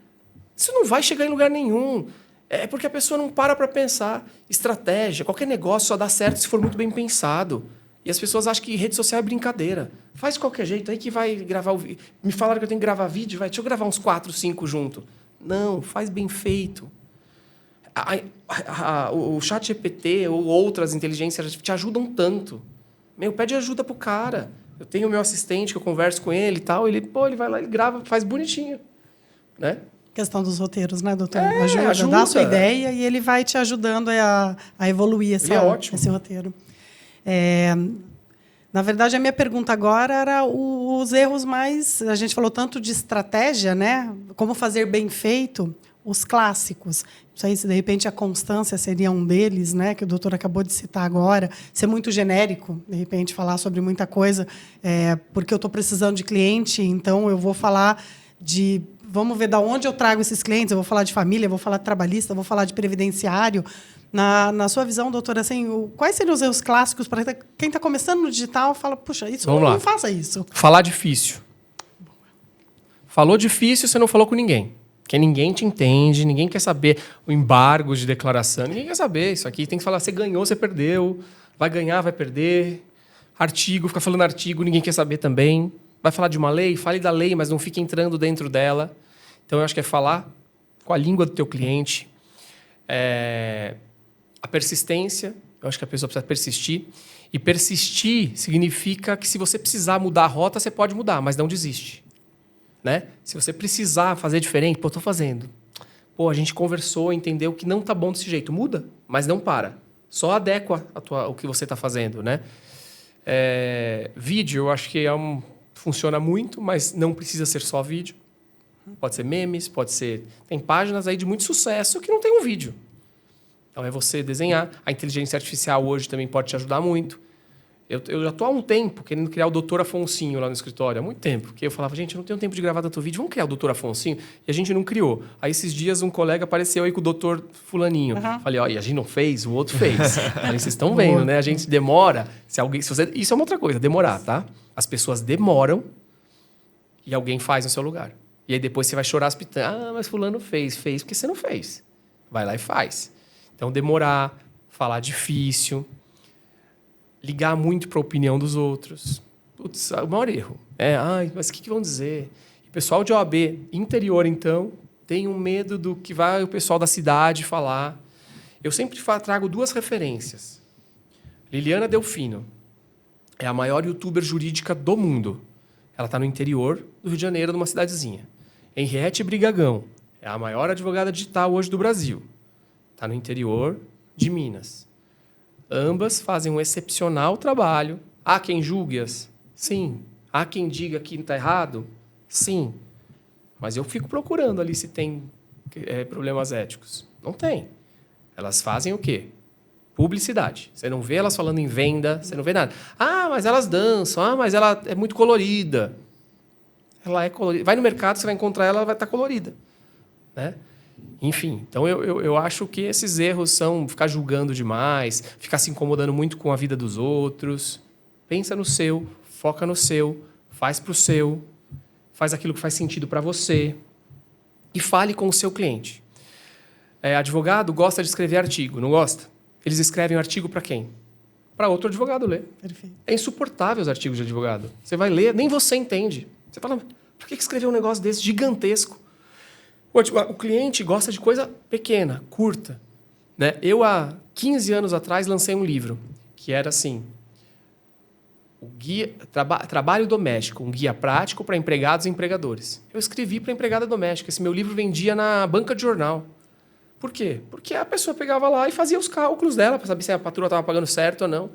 Isso não vai chegar em lugar nenhum. É porque a pessoa não para pensar. Estratégia, qualquer negócio só dá certo se for muito bem pensado. E as pessoas acham que rede social é brincadeira. Faz de qualquer jeito, aí que vai gravar o vídeo. Me falaram que eu tenho que gravar vídeo, deixa eu gravar uns 4, 5 junto. Não, faz bem feito. O ChatGPT ou outras inteligências te ajudam tanto. Pede ajuda pro cara. Eu tenho o meu assistente que eu converso com ele e tal, ele vai lá, ele grava, faz bonitinho. Né? Questão dos roteiros, né, doutor? Ajuda. Dá a sua ideia e ele vai te ajudando a evoluir esse roteiro. Na verdade, a minha pergunta agora era os erros mais... A gente falou tanto de estratégia, né? Como fazer bem feito, os clássicos. Não sei se, de repente, a constância seria um deles, né? Que o doutor acabou de citar agora. Ser muito genérico, de repente, falar sobre muita coisa, porque eu estou precisando de cliente, então eu vou falar de... Vamos ver de onde eu trago esses clientes. Eu vou falar de família, eu vou falar de trabalhista, eu vou falar de previdenciário. Na sua visão, doutora, assim, quais seriam os erros clássicos para quem está começando no digital? Fala, puxa, não faça isso. Falar difícil. Falou difícil, você não falou com ninguém. Porque ninguém te entende, ninguém quer saber o embargo de declaração. Ninguém quer saber isso aqui. Tem que falar, você ganhou, você perdeu. Vai ganhar, vai perder. Artigo, fica falando artigo, ninguém quer saber também. Vai falar de uma lei? Fale da lei, mas não fique entrando dentro dela. Então, eu acho que é falar com a língua do teu cliente. A persistência, eu acho que a pessoa precisa persistir. E persistir significa que se você precisar mudar a rota, você pode mudar, mas não desiste. Né? Se você precisar fazer diferente, estou fazendo. A gente conversou, entendeu que não está bom desse jeito. Muda, mas não para. Só adequa o que você está fazendo. Né? Vídeo, eu acho que funciona muito, mas não precisa ser só vídeo. Pode ser memes, pode ser... Tem páginas aí de muito sucesso que não tem um vídeo. Então, é você desenhar. A inteligência artificial hoje também pode te ajudar muito. Eu já estou há um tempo querendo criar o Dr. Afonsinho lá no escritório. Há muito tempo. Porque eu falava, gente, eu não tenho tempo de gravar tanto vídeo. Vamos criar o Dr. Afonsinho? E a gente não criou. Aí, esses dias, um colega apareceu aí com o Dr. Fulaninho. Uhum. Falei, e a gente não fez? O outro fez. Aí, vocês estão vendo, né? A gente demora. Isso é uma outra coisa, demorar, tá? As pessoas demoram e alguém faz no seu lugar. E aí, depois você vai chorar as pitangas. Mas fulano fez. Fez porque você não fez. Vai lá e faz. Então, demorar, falar difícil, ligar muito para a opinião dos outros. Putz, o maior erro. Mas o que vão dizer? O pessoal de OAB interior, então, tem um medo do que vai o pessoal da cidade falar. Eu sempre trago 2 referências. Liliana Delfino é a maior youtuber jurídica do mundo. Ela está no interior do Rio de Janeiro, numa cidadezinha. Henriette Brigagão é a maior advogada digital hoje do Brasil. Está no interior de Minas. Ambas fazem um excepcional trabalho. Há quem julgue-as? Sim. Há quem diga que está errado? Sim. Mas eu fico procurando ali se tem problemas éticos. Não tem. Elas fazem o quê? Publicidade. Você não vê elas falando em venda, você não vê nada. Mas elas dançam. Mas ela é muito colorida. Ela é colorida. Vai no mercado, você vai encontrar ela vai estar colorida. Né? Enfim, então eu acho que esses erros são ficar julgando demais, ficar se incomodando muito com a vida dos outros. Pensa no seu, foca no seu, faz para o seu, faz aquilo que faz sentido para você e fale com o seu cliente. Advogado gosta de escrever artigo, não gosta? Eles escrevem o artigo para quem? Para outro advogado ler. Perfeito. É insuportável os artigos de advogado. Você vai ler, nem você entende. Você fala, por que escrever um negócio desse gigantesco? O cliente gosta de coisa pequena, curta. Né? Eu, há 15 anos atrás, lancei um livro que era assim, Trabalho Doméstico, um guia prático para empregados e empregadores. Eu escrevi para empregada doméstica. Esse meu livro vendia na banca de jornal. Por quê? Porque a pessoa pegava lá e fazia os cálculos dela para saber se a patroa estava pagando certo ou não.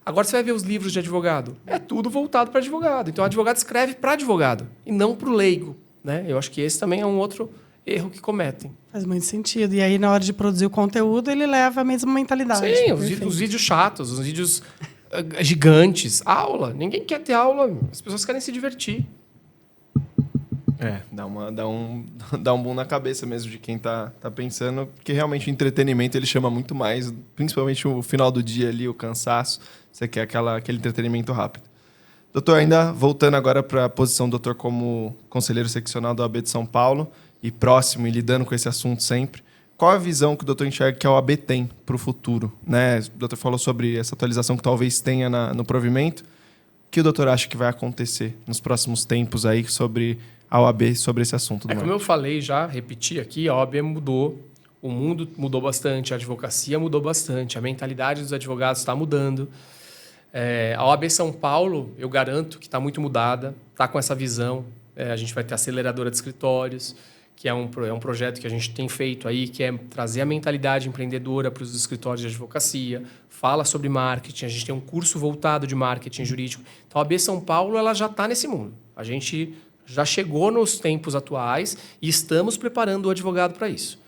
Agora você vai ver os livros de advogado. É tudo voltado para advogado. Então, o advogado escreve para advogado e não para o leigo. Né? Eu acho que esse também é um outro erro que cometem. Faz muito sentido. E aí, na hora de produzir o conteúdo, ele leva a mesma mentalidade. Sim, os vídeos chatos, os vídeos gigantes. Aula. Ninguém quer ter aula. As pessoas querem se divertir. Dá um boom na cabeça mesmo de quem tá pensando, porque realmente o entretenimento ele chama muito mais, principalmente o final do dia ali, o cansaço. Você quer aquele entretenimento rápido. Doutor, ainda voltando agora para a posição do doutor como conselheiro seccional da OAB de São Paulo, e próximo e lidando com esse assunto sempre, qual a visão que o doutor enxerga que a OAB tem para o futuro? Né? O doutor falou sobre essa atualização que talvez tenha no provimento. O que o doutor acha que vai acontecer nos próximos tempos aí sobre a OAB, sobre esse assunto? Como eu falei já, repeti aqui, a OAB mudou, o mundo mudou bastante, a advocacia mudou bastante, a mentalidade dos advogados está mudando. A OAB São Paulo, eu garanto que está muito mudada, está com essa visão. A gente vai ter a aceleradora de escritórios, que é um projeto que a gente tem feito aí, que é trazer a mentalidade empreendedora para os escritórios de advocacia, fala sobre marketing, a gente tem um curso voltado de marketing jurídico. Então, a OAB São Paulo ela já está nesse mundo. A gente já chegou nos tempos atuais e estamos preparando o advogado para isso.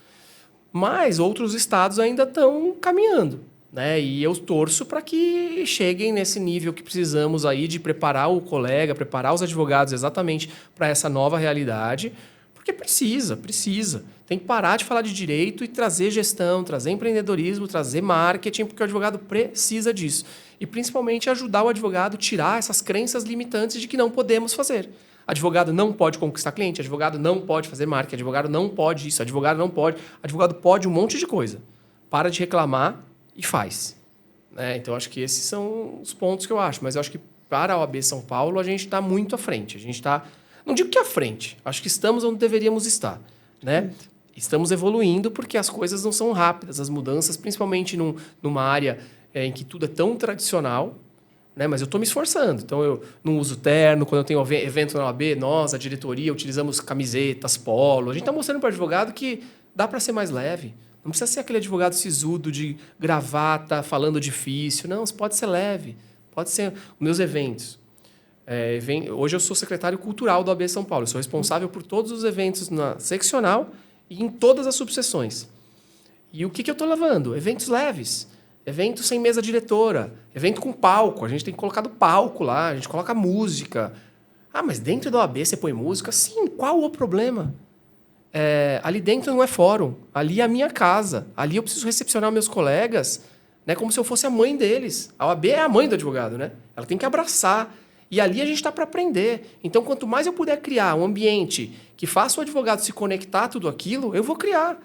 Mas outros estados ainda estão caminhando, né? E eu torço para que cheguem nesse nível que precisamos aí de preparar o colega, preparar os advogados exatamente para essa nova realidade, porque precisa. Tem que parar de falar de direito e trazer gestão, trazer empreendedorismo, trazer marketing, porque o advogado precisa disso. E principalmente ajudar o advogado a tirar essas crenças limitantes de que não podemos fazer. Advogado não pode conquistar cliente, advogado não pode fazer marketing, advogado não pode isso, advogado não pode, advogado pode um monte de coisa. Para de reclamar e faz. Então, acho que esses são os pontos que eu acho. Mas eu acho que para a OAB São Paulo, a gente está muito à frente. A gente está... Não digo que à frente. Acho que estamos onde deveríamos estar. Né? Estamos evoluindo porque as coisas não são rápidas. As mudanças, principalmente numa área em que tudo é tão tradicional, né? Mas eu estou me esforçando. Então, eu não uso terno. Quando eu tenho evento na OAB, nós, a diretoria, utilizamos camisetas, polo. A gente está mostrando para o advogado que dá para ser mais leve. Não precisa ser aquele advogado sisudo de gravata, falando difícil. Não, pode ser leve. Pode ser os meus eventos. Hoje eu sou secretário cultural da OAB São Paulo. Eu sou responsável por todos os eventos na seccional e em todas as subseções. E o que eu estou levando? Eventos leves. Evento sem mesa diretora. Evento com palco. A gente tem colocado palco lá. A gente coloca música. Ah, mas dentro da OAB você põe música? Sim, qual o problema? Ali dentro não é fórum, ali é a minha casa, ali eu preciso recepcionar meus colegas, né, como se eu fosse a mãe deles. A OAB é a mãe do advogado, né? Ela tem que abraçar. E ali a gente está para aprender. Então, quanto mais eu puder criar um ambiente que faça o advogado se conectar a tudo aquilo, eu vou criar.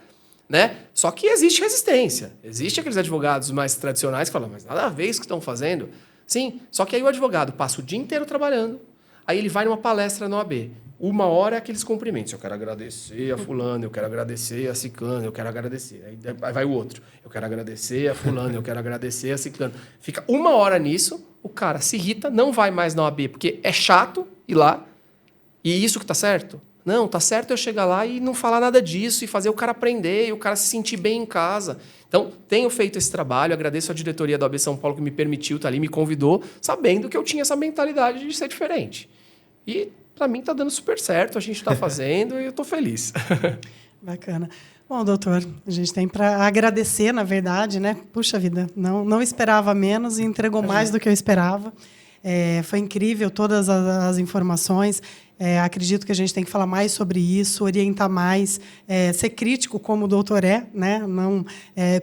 Né? Só que existe resistência. Existe aqueles advogados mais tradicionais que falam, mas nada a ver isso que estão fazendo. Sim, só que aí o advogado passa o dia inteiro trabalhando, aí ele vai numa palestra na OAB. 1 hora é aqueles cumprimentos. Eu quero agradecer a fulano, eu quero agradecer a ciclano, eu quero agradecer. Aí vai o outro. Eu quero agradecer a fulano, eu quero agradecer a ciclano. Fica 1 hora nisso, o cara se irrita, não vai mais na OAB, porque é chato ir lá. E isso que tá certo? Não, tá certo eu chegar lá e não falar nada disso, e fazer o cara aprender, e o cara se sentir bem em casa. Então, tenho feito esse trabalho, agradeço à diretoria da OAB São Paulo que me permitiu estar ali, me convidou, sabendo que eu tinha essa mentalidade de ser diferente. E para mim está dando super certo, a gente está fazendo e eu estou feliz. Bacana. Bom, doutor, a gente tem para agradecer, na verdade, né? Puxa vida, não esperava menos e entregou mais do que eu esperava. Foi incrível todas as informações. Acredito que a gente tem que falar mais sobre isso, orientar mais, ser crítico como o doutor né? Não,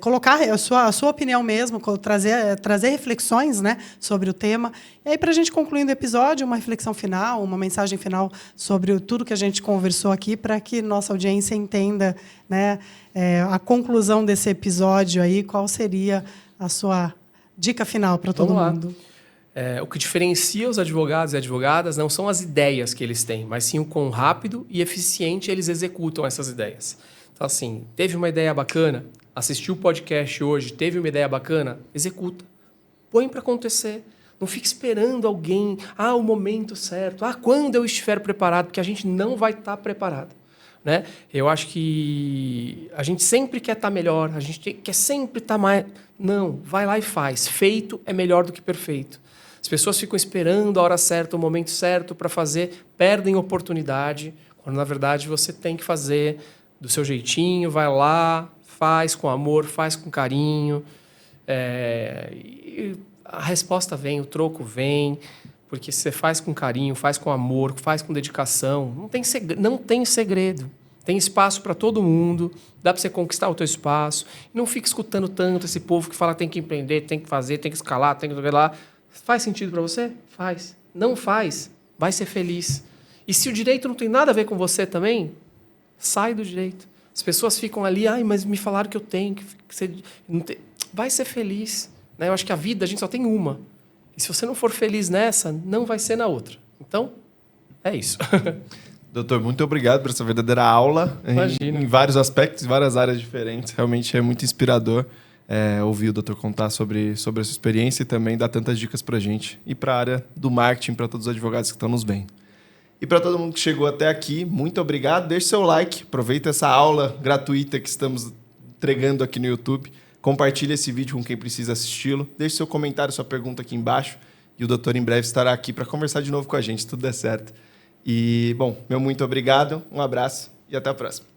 colocar a sua opinião mesmo, trazer reflexões, né, sobre o tema. E aí, para a gente concluir o episódio, uma reflexão final, uma mensagem final sobre tudo que a gente conversou aqui, para que nossa audiência entenda, né, a conclusão desse episódio aí, qual seria a sua dica final para todo mundo. O que diferencia os advogados e advogadas não são as ideias que eles têm, mas sim o quão rápido e eficiente eles executam essas ideias. Então, assim, teve uma ideia bacana, assistiu o podcast hoje, teve uma ideia bacana, executa. Põe para acontecer. Não fique esperando alguém, o momento certo, quando eu estiver preparado, porque a gente não vai estar preparado. Né? Eu acho que a gente sempre quer estar melhor, a gente quer sempre estar mais... Não, vai lá e faz. Feito é melhor do que perfeito. As pessoas ficam esperando a hora certa, o momento certo para fazer, perdem oportunidade, quando, na verdade, você tem que fazer do seu jeitinho, vai lá, faz com amor, faz com carinho. E a resposta vem, o troco vem, porque você faz com carinho, faz com amor, faz com dedicação. Não tem segredo. Tem espaço para todo mundo, dá para você conquistar o teu espaço. Não fica escutando tanto esse povo que fala tem que empreender, tem que fazer, tem que escalar, tem que ir lá. Faz sentido para você? Faz. Não faz, vai ser feliz. E se o direito não tem nada a ver com você também, sai do direito. As pessoas ficam ali, ai, mas me falaram que eu tenho, que você não tem... Vai ser feliz. Né? Eu acho que a vida, a gente só tem uma. E se você não for feliz nessa, não vai ser na outra. Então, é isso. Doutor, muito obrigado por essa verdadeira aula em vários aspectos, em várias áreas diferentes. Realmente é muito inspirador ouvir o doutor contar sobre a sua experiência e também dar tantas dicas para a gente e para a área do marketing, para todos os advogados que estão nos vendo. E para todo mundo que chegou até aqui, muito obrigado. Deixe seu like, aproveita essa aula gratuita que estamos entregando aqui no YouTube. Compartilhe esse vídeo com quem precisa assisti-lo. Deixe seu comentário, sua pergunta aqui embaixo. E o doutor em breve estará aqui para conversar de novo com a gente, se tudo der certo. E, bom, meu muito obrigado, um abraço e até a próxima.